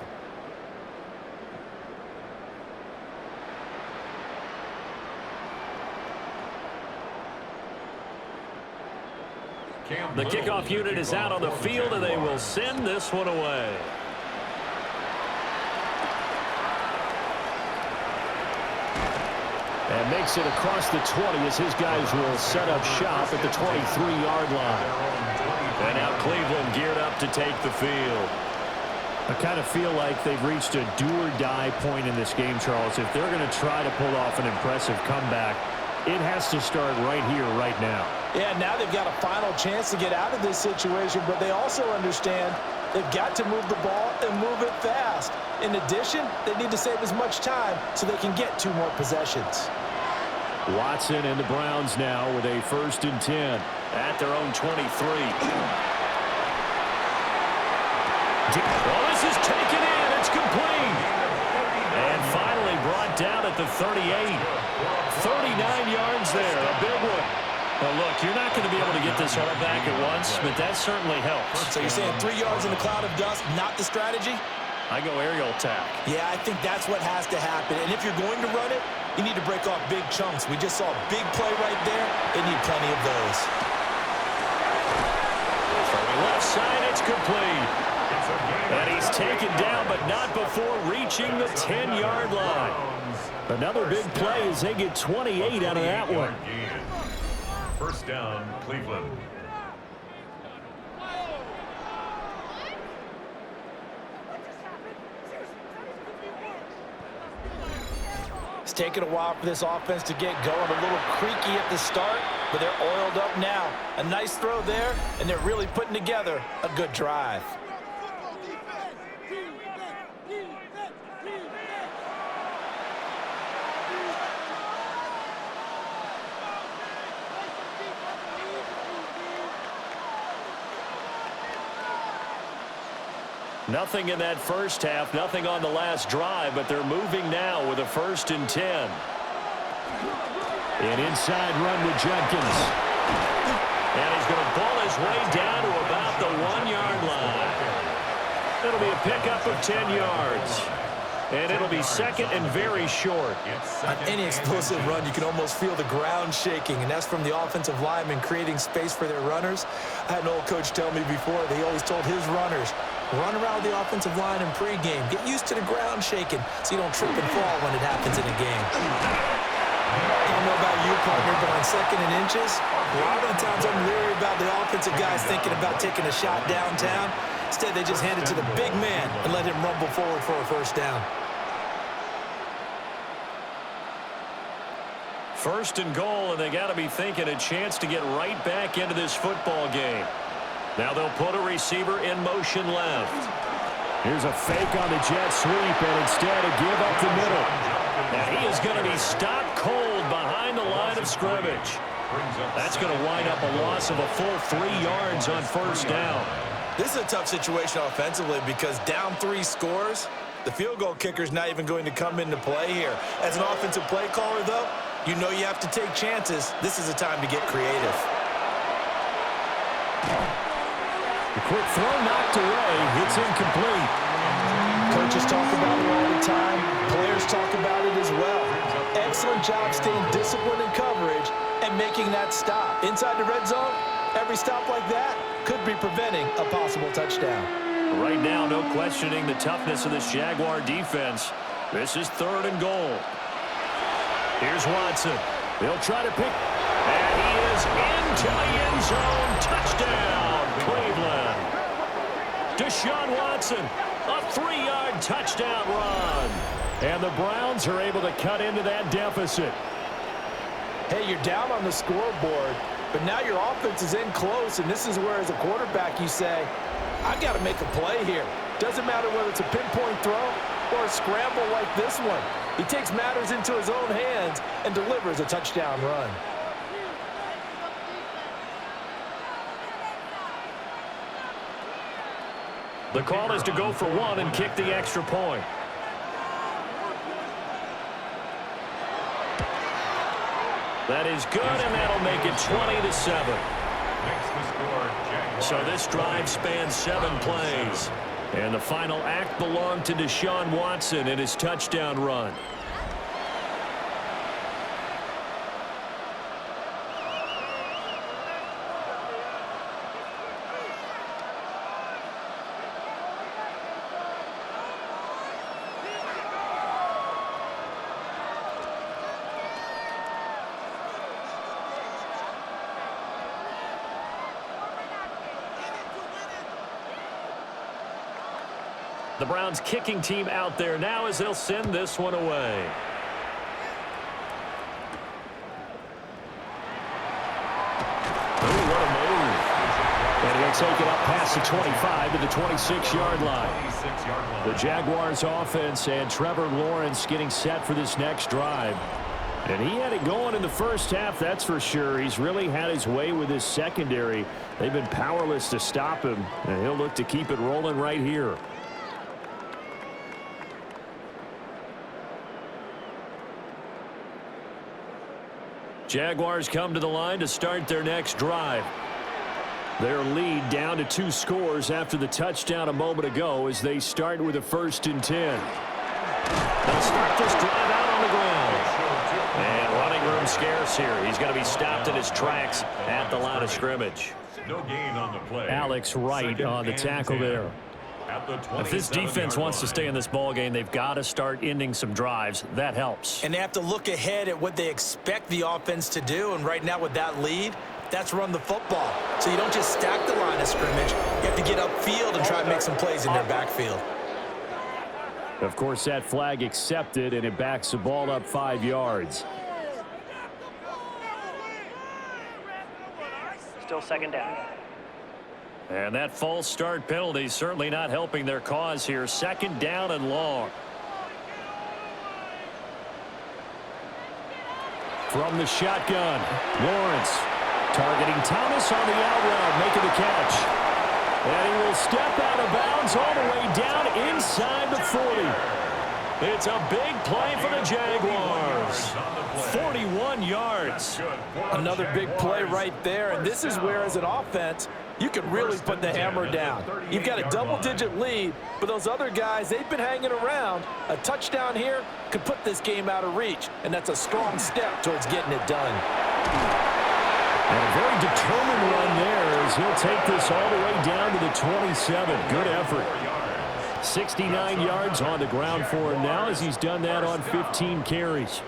The kickoff unit is out on the field, and they will send this one away. And makes it across the 20 as his guys will set up shop at the 23-yard line. And now Cleveland geared up to take the field. I kind of feel like they've reached a do-or-die point in this game, Charles. If they're going to try to pull off an impressive comeback, it has to start right here, right now. Yeah, now they've got a final chance to get out of this situation, but they also understand they've got to move the ball and move it fast. In addition, they need to save as much time so they can get 2 more possessions. Watson and the Browns now with a 1st and 10. At their own 23. Well, this is taken in. It's complete. And finally brought down at the 38. 39 yards there. A big one. Well, look, you're not going to be able to get this all back at once, but that certainly helps. So you're saying 3 yards in a cloud of dust, not the strategy? I go aerial attack. Yeah, I think that's what has to happen. And if you're going to run it, you need to break off big chunks. We just saw a big play right there. They need plenty of those. From the left side, it's complete. And he's taken down, but not before reaching the 10-yard line. Another big play as they get 28 out of that one. First down, Cleveland. It's taken a while for this offense to get going. A little creaky at the start, but they're oiled up now. A nice throw there, and they're really putting together a good drive. Nothing in that first half, nothing on the last drive, but they're moving now with a 1st and 10. An inside run with Jenkins. And he's going to ball his way down to about the 1-yard line. It'll be a pickup of 10 yards. And it'll be second and very short. On any explosive run, you can almost feel the ground shaking, and that's from the offensive linemen creating space for their runners. I had an old coach tell me before, they always told his runners, run around the offensive line in pregame. Get used to the ground shaking so you don't trip and fall when it happens in a game. I don't know about you, partner, but on second and inches, a lot of the times I'm leery about the offensive guys thinking about taking a shot downtown. Instead, they just hand it to the big man and let him rumble forward for a first down. First and goal, and they got to be thinking a chance to get right back into this football game. Now they'll put a receiver in motion left. Here's a fake on the jet sweep, and instead a give up the middle. And he is going to be stopped cold behind the line of scrimmage. That's going to wind up a loss of a full 3 yards on first down. This is a tough situation offensively because down 3 scores, the field goal kicker's not even going to come into play here. As an offensive play caller, though, you know you have to take chances. This is a time to get creative. The quick throw knocked away. It's incomplete. Coaches talk about it all the time. Players talk about it as well. Excellent job staying disciplined in coverage and making that stop. Inside the red zone, every stop like that could be preventing a possible touchdown. Right now, no questioning the toughness of this Jaguar defense. This is third and goal. Here's Watson. He'll try to pick. And he is into the end zone. Touchdown, Cleveland. Deshaun Watson, a 3-yard touchdown run. And the Browns are able to cut into that deficit. Hey, you're down on the scoreboard, but now your offense is in close, and this is where, as a quarterback, you say, I've got to make a play here. Doesn't matter whether it's a pinpoint throw or a scramble like this one. He takes matters into his own hands and delivers a touchdown run. The call is to go for 1 and kick the extra point. That is good, and that'll make it 20-7. So this drive spans 7 plays. And the final act belonged to Deshaun Watson in his touchdown run. The Browns kicking team out there now as they'll send this one away. What a move. And he'll take it up past the 25 to the 26-yard line. The Jaguars offense and Trevor Lawrence getting set for this next drive. And he had it going in the first half, that's for sure. He's really had his way with his secondary. They've been powerless to stop him, and he'll look to keep it rolling right here. Jaguars come to the line to start their next drive. Their lead down to 2 scores after the touchdown a moment ago as they start with a 1st and 10. They'll start this drive out on the ground. And running room scarce here. He's going to be stopped in his tracks at the line of scrimmage. No gain on the play. Alex Wright on the tackle there. If this defense wants to stay in this ballgame, they've got to start ending some drives. That helps. And they have to look ahead at what they expect the offense to do. And right now with that lead, that's run the football. So you don't just stack the line of scrimmage. You have to get upfield and try and make some plays in their backfield. Of course, that flag accepted, and it backs the ball up 5 yards. Still second down. And that false start penalty certainly not helping their cause here. 2nd down and long. From the shotgun, Lawrence targeting Thomas on the out route, making the catch. And he will step out of bounds all the way down inside the 40. It's a big play for the Jaguars. 41 yards. Another big play right there. And this is where, as an offense, you can really put the hammer down. You've got a double-digit lead, but those other guys, they've been hanging around. A touchdown here could put this game out of reach, and that's a strong step towards getting it done. And a very determined run there as he'll take this all the way down to the 27. Good effort. 69 yards on the ground for him now as he's done that on 15 carries.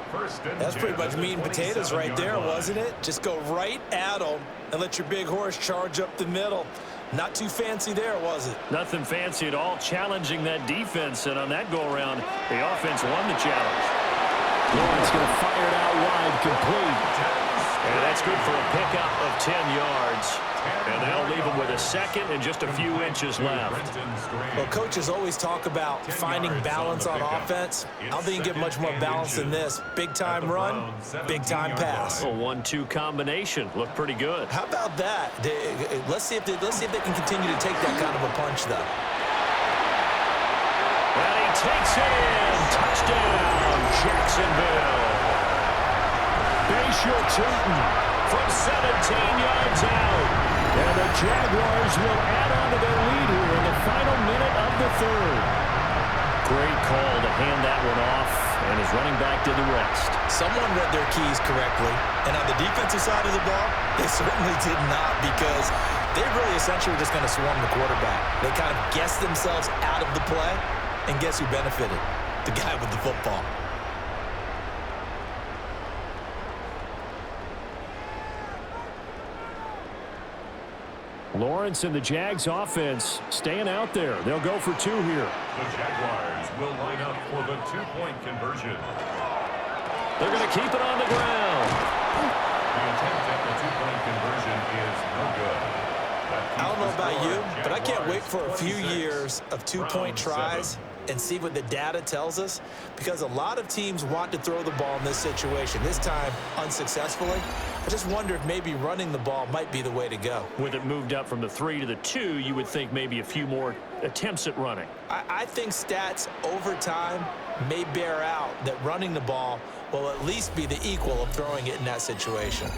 That's pretty much meat and potatoes right there, wasn't it? Just go right at them and let your big horse charge up the middle. Not too fancy there, was it? Nothing fancy at all, challenging that defense, and on that go-around, the offense won the challenge. Lawrence going to fire it out wide, complete. And that's good for a pickup of 10 yards. And they'll leave him with a second and just a few inches left. Well, coaches always talk about finding balance on offense. I don't think you get much more balance than this. Big-time run, big-time pass. A 1-2 combination. Looked pretty good. How about that? Let's see if they can continue to take that kind of a punch, though. And he takes it in. Touchdown, Jacksonville. Bayshore Tootin from 17 yards out. And the Jaguars will add on to their lead here in the final minute of the third. Great call to hand that one off, and his running back did the rest. Someone read their keys correctly, and on the defensive side of the ball, they certainly did not, because they really essentially were just going to swarm the quarterback. They kind of guessed themselves out of the play, and guess who benefited? The guy with the football. Lawrence and the Jags offense staying out there. They'll go for two here. The Jaguars will line up for the two-point conversion. They're going to keep it on the ground. The attempt at the two-point conversion is no good. I don't know about you, but I can't wait for a few years of two-point tries and see what the data tells us, because a lot of teams want to throw the ball in this situation, this time unsuccessfully. I just wonder if maybe running the ball might be the way to go. With it moved up from the 3 to the 2, you would think maybe a few more attempts at running. I think stats over time may bear out that running the ball will at least be the equal of throwing it in that situation.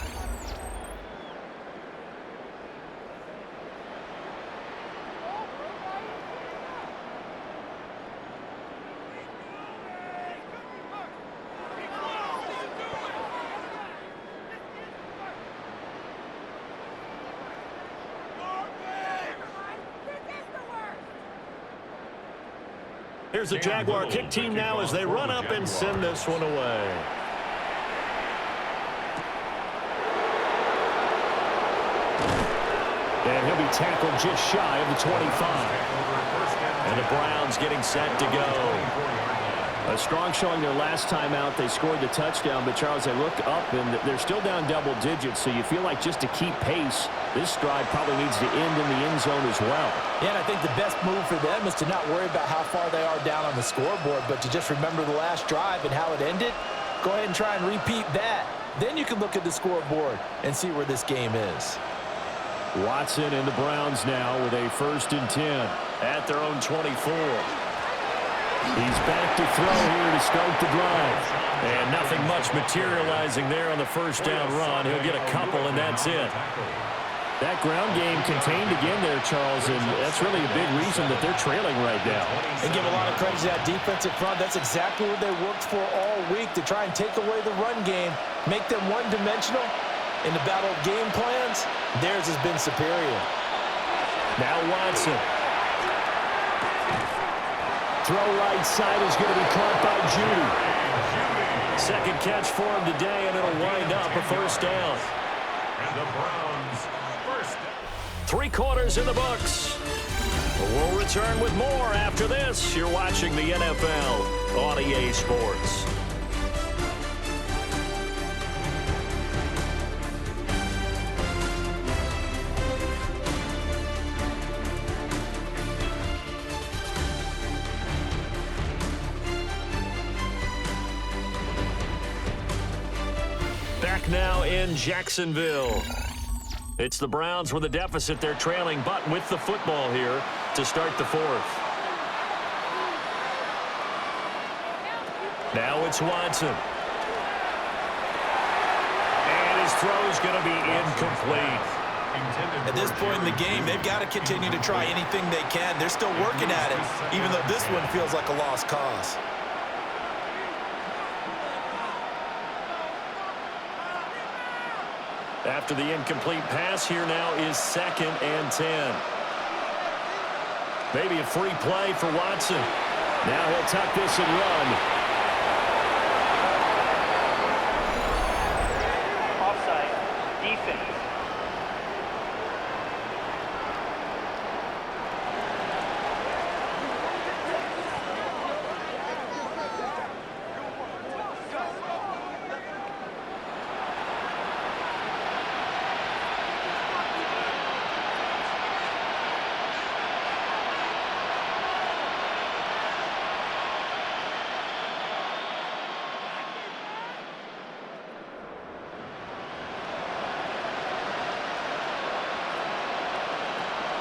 Here's the Jaguar kick team now as they run up and send this one away. And he'll be tackled just shy of the 25. And the Browns getting set to go. A strong showing their last time out. They scored the touchdown, but Charles, they look up and they're still down double digits, so you feel like just to keep pace, this drive probably needs to end in the end zone as well. Yeah, and I think the best move for them is to not worry about how far they are down on the scoreboard, but to just remember the last drive and how it ended. Go ahead and try and repeat that. Then you can look at the scoreboard and see where this game is. Watson and the Browns now with a 1st and 10 at their own 24. He's back to throw here to start the drive. And nothing much materializing there on the first down run. He'll get a couple, and that's it. That ground game contained again there, Charles, and that's really a big reason that they're trailing right now. They give a lot of credit to that defensive front. That's exactly what they worked for all week, to try and take away the run game, make them one-dimensional. In the battle of game plans, theirs has been superior. Now Watson. Throw right side is going to be caught by Judy. Second catch for him today, and it'll wind up a first down. And the Browns first. 3 quarters in the books. We'll return with more after this. You're watching the NFL on EA Sports. Now in Jacksonville. It's the Browns with a deficit. They're trailing, but with the football here to start the 4th. Now it's Watson. And his throw is going to be incomplete. At this point in the game, they've got to continue to try anything they can. They're still working at it, even though this one feels like a lost cause. After the incomplete pass, here now is 2nd and 10. Maybe a free play for Watson. Now he'll tuck this and run. Offside. Defense.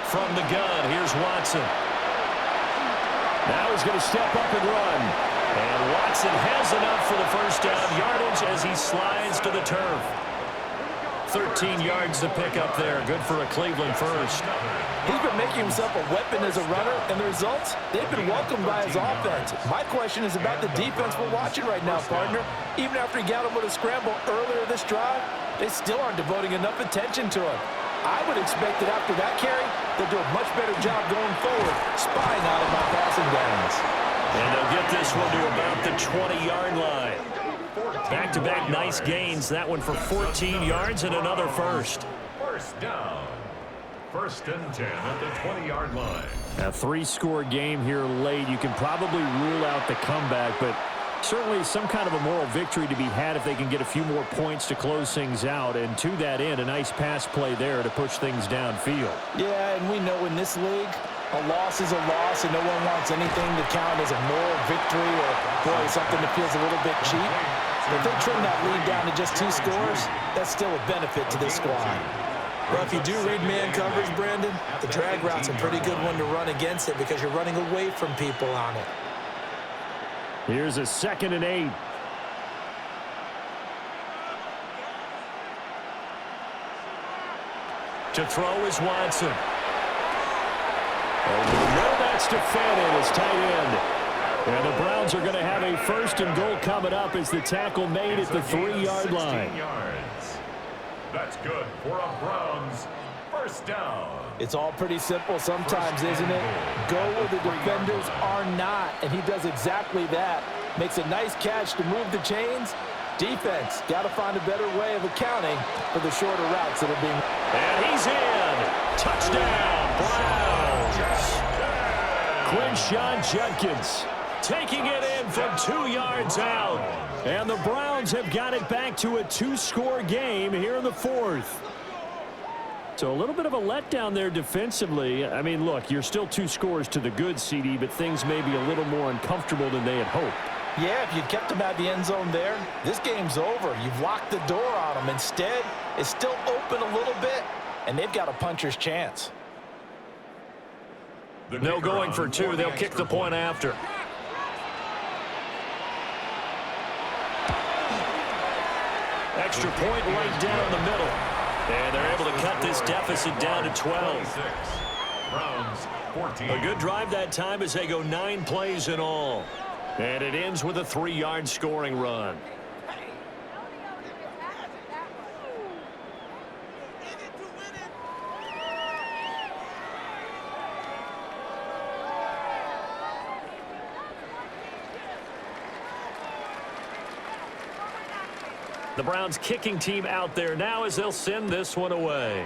From the gun, here's Watson. Now he's going to step up and run. And Watson has enough for the first down yardage as he slides to the turf. 13 yards to pick up there. Good for a Cleveland first. He's been making himself a weapon as a runner, and the results, they've been welcomed by his offense. My question is about the defense we're watching right now, partner. Even after he got him with a scramble earlier this drive, they still aren't devoting enough attention to him. I would expect that after that carry, they'll do a much better job going forward, spying on him by passing downs. And they'll get this one to about the 20-yard line. Back-to-back nice gains. That one for 14 yards and another first. First down. 1st and 10 at the 20-yard line. A 3-score game here late. You can probably rule out the comeback, but certainly some kind of a moral victory to be had if they can get a few more points to close things out. And to that end, a nice pass play there to push things downfield. Yeah, and we know in this league, a loss is a loss, and no one wants anything to count as a moral victory or, boy, something that feels a little bit cheap. If they trim that lead down to just 2 scores, that's still a benefit to this squad. Well, if you do read man coverage, Brandon, the drag route's a pretty good one to run against it because you're running away from people on it. Here's a 2nd and 8. To throw is Watson. No, that's defended as tight end. And the Browns are going to have a 1st and goal coming up as the tackle made at the 3-yard line. Yards. That's good for a Browns 1st down. It's all pretty simple sometimes, isn't it? Go where the defenders are not, and he does exactly that. Makes a nice catch to move the chains. Defense, got to find a better way of accounting for the shorter routes that are being... And he's in. Touchdown, Browns. Quinshawn Judkins taking it in from 2 yards out. And the Browns have got it back to a 2-score game here in the 4th. So a little bit of a letdown there defensively. I mean, look, you're still 2 scores to the good, CD, but things may be a little more uncomfortable than they had hoped. Yeah, if you kept him at the end zone there, this game's over. You've locked the door on him. Instead, it's still open a little bit, and they've got a puncher's chance. No going for 2. They'll kick the point after. Extra point right down the middle. And they're able to cut this deficit down to 12. Browns 14. A good drive that time as they go 9 plays in all. And it ends with a 3-yard scoring run. The Browns kicking team out there now as they'll send this one away.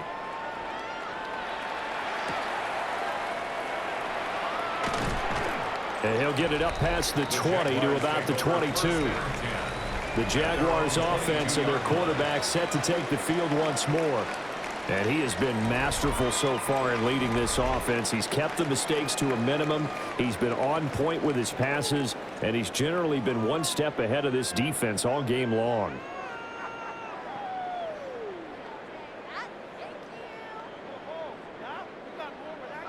And he'll get it up past the 20 to about the 22. The Jaguars offense and their quarterback set to take the field once more. And he has been masterful so far in leading this offense. He's kept the mistakes to a minimum. He's been on point with his passes, and he's generally been one step ahead of this defense all game long.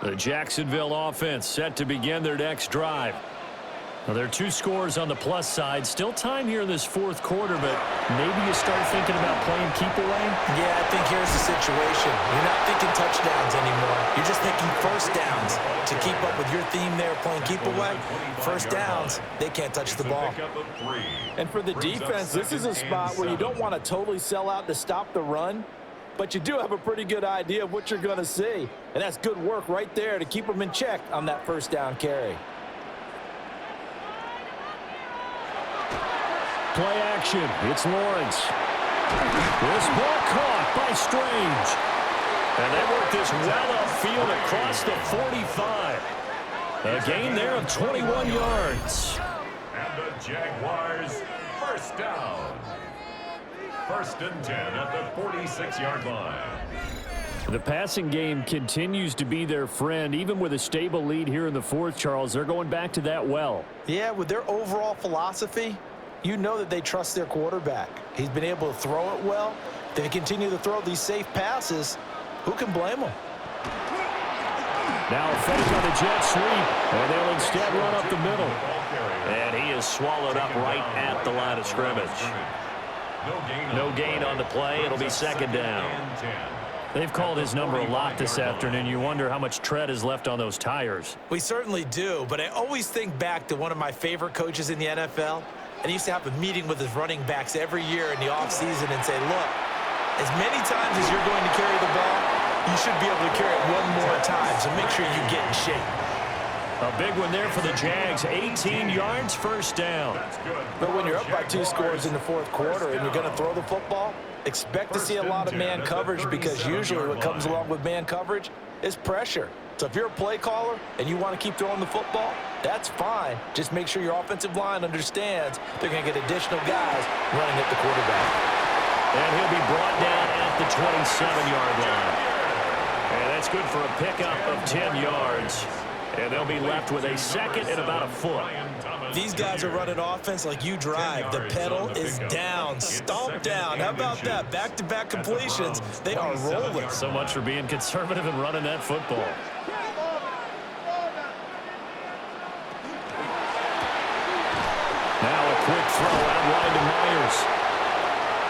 The Jacksonville offense set to begin their next drive. Well, there are 2 scores on the plus side. Still time here in this fourth quarter, but maybe you start thinking about playing keep away? Yeah, I think here's the situation. You're not thinking touchdowns anymore. You're just thinking first downs. To keep up with your theme there, playing keep away, first downs, they can't touch the ball. And for the defense, this is a spot where you don't want to totally sell out to stop the run, but you do have a pretty good idea of what you're going to see. And that's good work right there to keep them in check on that first down carry. Play action. It's Lawrence. This ball caught by Strange. And they work this well upfield across the 45. A gain there of 21 yards. And the Jaguars, first down. 1st and 10 at the 46-yard line. The passing game continues to be their friend. Even with a stable lead here in the fourth, Charles, they're going back to that well. Yeah, with their overall philosophy, you know that they trust their quarterback. He's been able to throw it well. If they continue to throw these safe passes, who can blame them? Now a fake on the jet sweep, and they'll instead run up the middle. And he is swallowed up right at the line of scrimmage. No gain on the play. It'll be 2nd down. They've called his number a lot this afternoon. You wonder how much tread is left on those tires. We certainly do, but I always think back to one of my favorite coaches in the NFL, and he used to have a meeting with his running backs every year in the offseason and say, look, as many times as you're going to carry the ball, you should be able to carry it one more time, so make sure you get in shape. A big one there for the Jags. 18 yards, first down. But when you're up by 2 scores in the fourth quarter and you're going to throw the football, expect to see a lot of man coverage, because usually what comes along with man coverage is pressure. So if you're a play caller and you want to keep throwing the football, that's fine. Just make sure your offensive line understands they're going to get additional guys running at the quarterback. And he'll be brought down at the 27-yard line. And that's good for a pickup of 10 yards. And they'll be left with a 2nd and about a foot. These guys are running offense like you drive. The pedal is down, stomp down. How about that? Back-to-back completions. They are rolling. So much for being conservative and running that football. Now a quick throw out wide to Myers.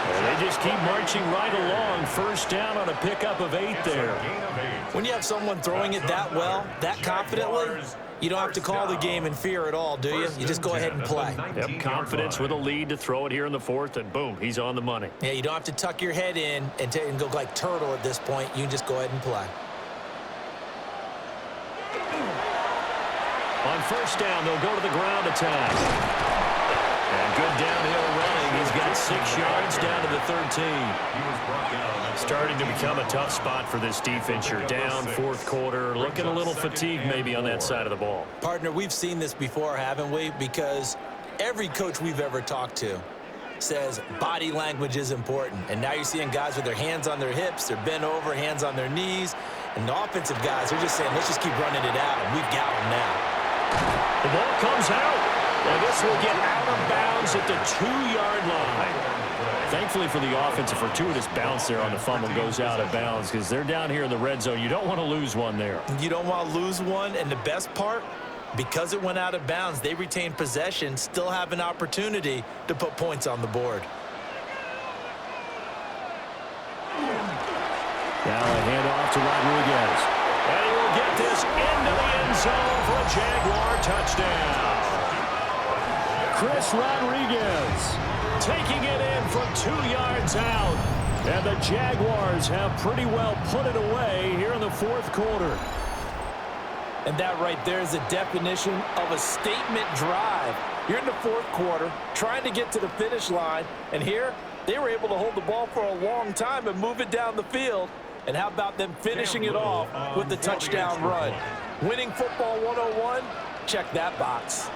And they just keep marching right along. First down on a pickup of 8 there. When you have someone throwing it that well, that confidently, you don't have to call the game in fear at all, do you? You just go ahead and play. Yep, confidence with a lead to throw it here in the fourth, and boom, he's on the money. Yeah, you don't have to tuck your head in and go like turtle at this point. You can just go ahead and play. On first down, they'll go to the ground attack. And good downhill running. He's got 6 yards down to the 13. Starting to become a tough spot for this defense. You're down fourth quarter, looking a little fatigued maybe on that side of the ball. Partner, we've seen this before, haven't we? Because every coach we've ever talked to says body language is important. And now you're seeing guys with their hands on their hips, they're bent over, hands on their knees. And the offensive guys are just saying, let's just keep running it out, and we've got them now. The ball comes out, and this will get out of bounds at the 2-yard line. Thankfully for the offense, a fortuitous bounce there on the fumble goes out of bounds because they're down here in the red zone. You don't want to lose one there. You don't want to lose one, and the best part, because it went out of bounds, they retain possession, still have an opportunity to put points on the board. Now a handoff to Rodriguez. And he will get this into the end zone for a Jaguar touchdown. Chris Rodriguez taking it in from 2 yards out. And the Jaguars have pretty well put it away here in the fourth quarter. And that right there is a definition of a statement drive. You're in the fourth quarter, trying to get to the finish line, and here they were able to hold the ball for a long time and move it down the field. And how about them finishing it off with the touchdown run? Winning football 101, check that box.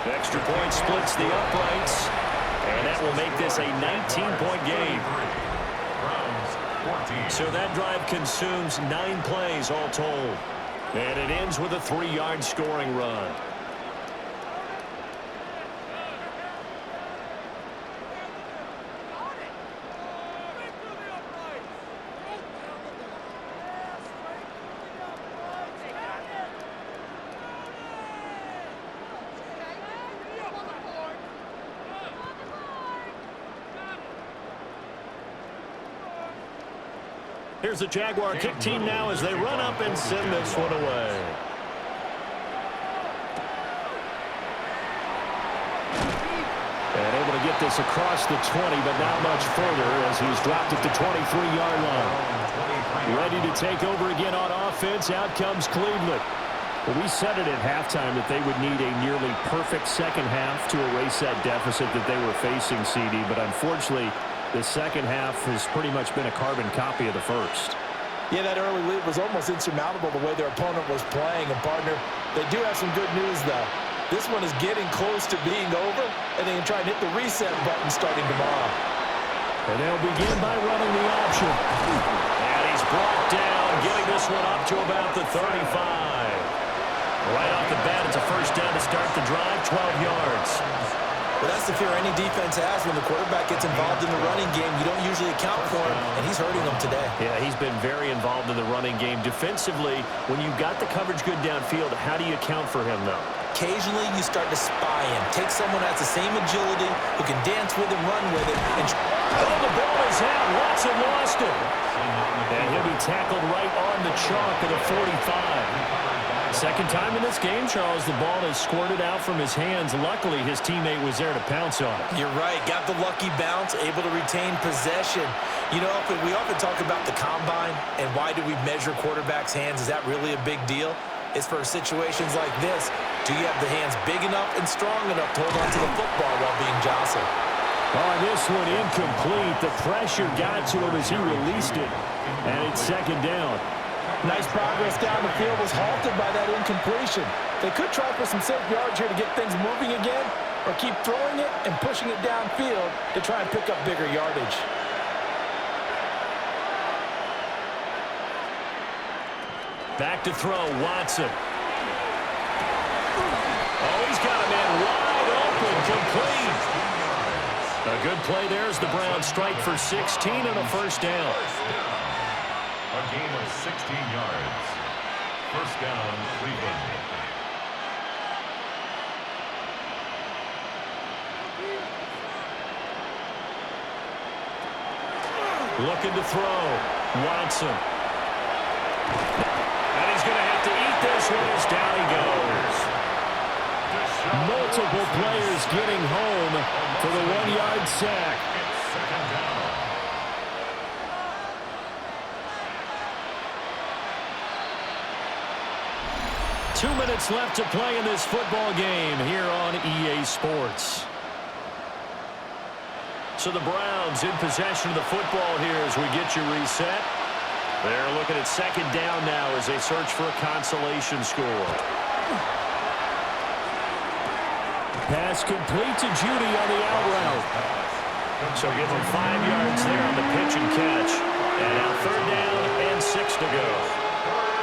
Extra point splits the uprights, and that will make this a 19-point game. So that drive consumes 9 plays all told. And it ends with a 3-yard scoring run. Here's the Jaguar kick team now as they run up and send this one away. And able to get this across the 20, but not much further as he's dropped at the 23-yard line. Ready to take over again on offense. Out comes Cleveland. Well, we said it at halftime that they would need a nearly perfect second half to erase that deficit that they were facing, CD. But unfortunately, the second half has pretty much been a carbon copy of the first. Yeah, that early lead was almost insurmountable the way their opponent was playing. And, partner, they do have some good news, though. This one is getting close to being over, and they can try and hit the reset button starting tomorrow. And they'll begin by running the option. And he's brought down, getting this one up to about the 35. Right off the bat, it's a first down to start the drive, 12 yards. Well, that's the fear any defense has when the quarterback gets involved in the running game. You don't usually account for him, and he's hurting them today. Yeah, he's been very involved in the running game. Defensively, when you've got the coverage good downfield, how do you account for him, though? Occasionally, you start to spy him. Take someone that has the same agility, who can dance with him, run with it. And the ball is out. Watson lost it. And he'll be tackled right on the chalk of the 45. Second time in this game, Charles, the ball has squirted out from his hands. Luckily, his teammate was there to pounce on it. You're right. Got the lucky bounce, able to retain possession. You know, we often talk about the combine and why do we measure quarterbacks' hands. Is that really a big deal? It's for situations like this. Do you have the hands big enough and strong enough to hold on to the football while being jostled? Oh, this one incomplete. The pressure got to him as he released it. And it's second down. Nice progress down the field was halted by that incompletion. They could try for some safe yards here to get things moving again, or keep throwing it and pushing it downfield to try and pick up bigger yardage. Back to throw, Watson. Oh, he's got a man wide open, complete. A good play there as the Browns strike for 16 and a first down. A gain of 16 yards. First down, Cleveland. Looking to throw. Watson. And he's going to have to eat this one as down he goes. Multiple players getting home for the 1-yard sack. Second down. 2 minutes left to play in this football game here on EA Sports. So the Browns in possession of the football here as we get you reset. They're looking at second down now as they search for a consolation score. Pass complete to Judy on the out route. So give them 5 yards there on the pitch and catch. And now third down and 6 to go.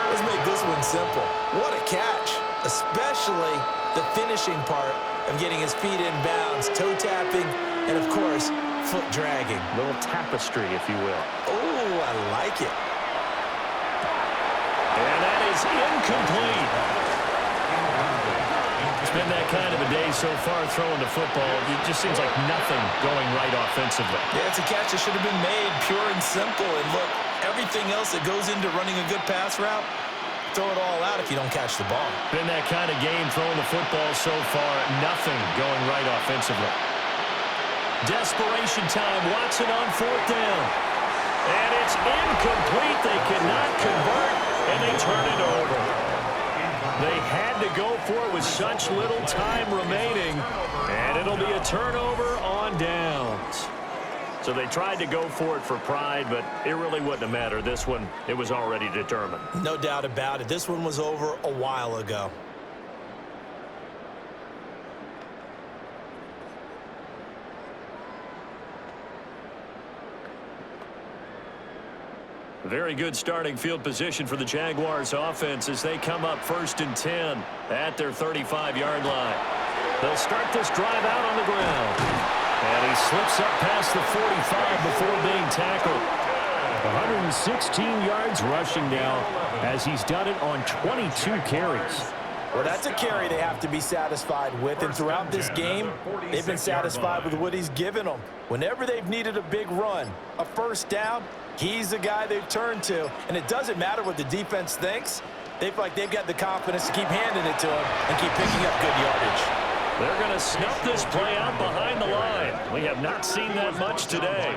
Let's make this one simple. What a catch, especially the finishing part of getting his feet in bounds, toe tapping, and of course, foot dragging. Little tapestry, if you will. Oh, I like it. And that is incomplete. It's been that kind of a day so far throwing the football. It just seems like nothing going right offensively. Yeah, it's a catch that should have been made pure and simple. And look, everything else that goes into running a good pass route, throw it all out if you don't catch the ball. Been that kind of game throwing the football so far. Nothing going right offensively. Desperation time. Watson on fourth down. And it's incomplete. They cannot convert, and they turn it over. They had to go for it with such little time remaining, and it'll be a turnover on downs. So they tried to go for it for pride, but it really wouldn't have mattered. This one, it was already determined. No doubt about it. This one was over a while ago. Very good starting field position for the Jaguars offense as they come up 1st and 10 at their 35-yard line. They'll start this drive out on the ground. And he slips up past the 45 before being tackled. 116 yards rushing now as he's done it on 22 carries. Well, that's a carry they have to be satisfied with, and throughout this game, they've been satisfied with what he's given them. Whenever they've needed a big run, a first down, He's the guy they've turned to, and it doesn't matter what the defense thinks. They feel like they've got the confidence to keep handing it to him and keep picking up good yardage. They're going to snuff this play out behind the line. We have not seen that much today.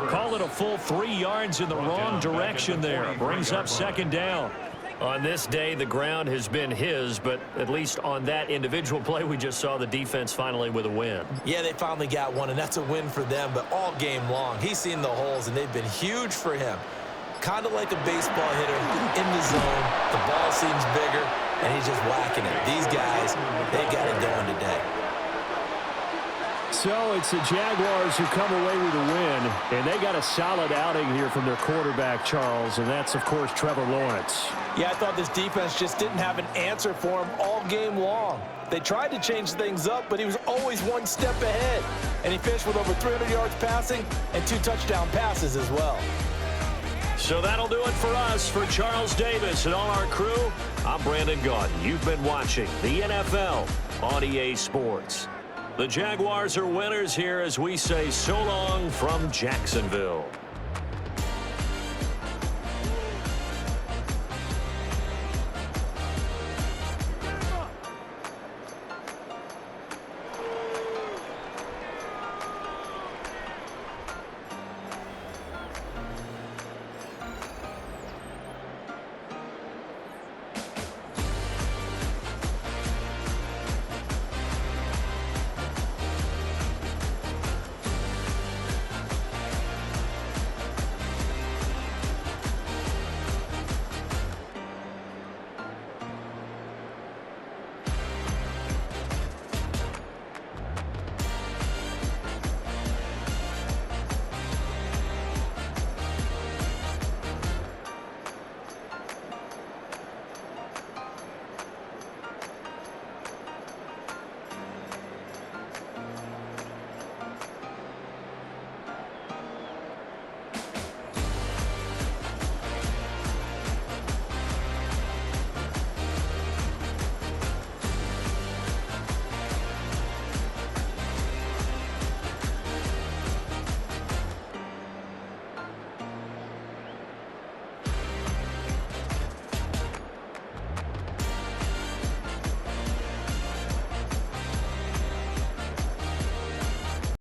Call it a full 3 yards in the wrong direction there. Brings up second down. On this day, the ground has been his, but at least on that individual play, we just saw the defense finally with a win. Yeah, they finally got one, and that's a win for them, but all game long, he's seen the holes, and they've been huge for him. Kind of like a baseball hitter in the zone. The ball seems bigger, and he's just whacking it. These guys, they got it going today. So it's the Jaguars who come away with a win, and they got a solid outing here from their quarterback, Charles, and that's, of course, Trevor Lawrence. Yeah, I thought this defense just didn't have an answer for him all game long. They tried to change things up, but he was always one step ahead. And he finished with over 300 yards passing and 2 touchdown passes as well. So that'll do it for us. For Charles Davis and all our crew, I'm Brandon Gaudin. You've been watching the NFL on EA Sports. The Jaguars are winners here as we say so long from Jacksonville.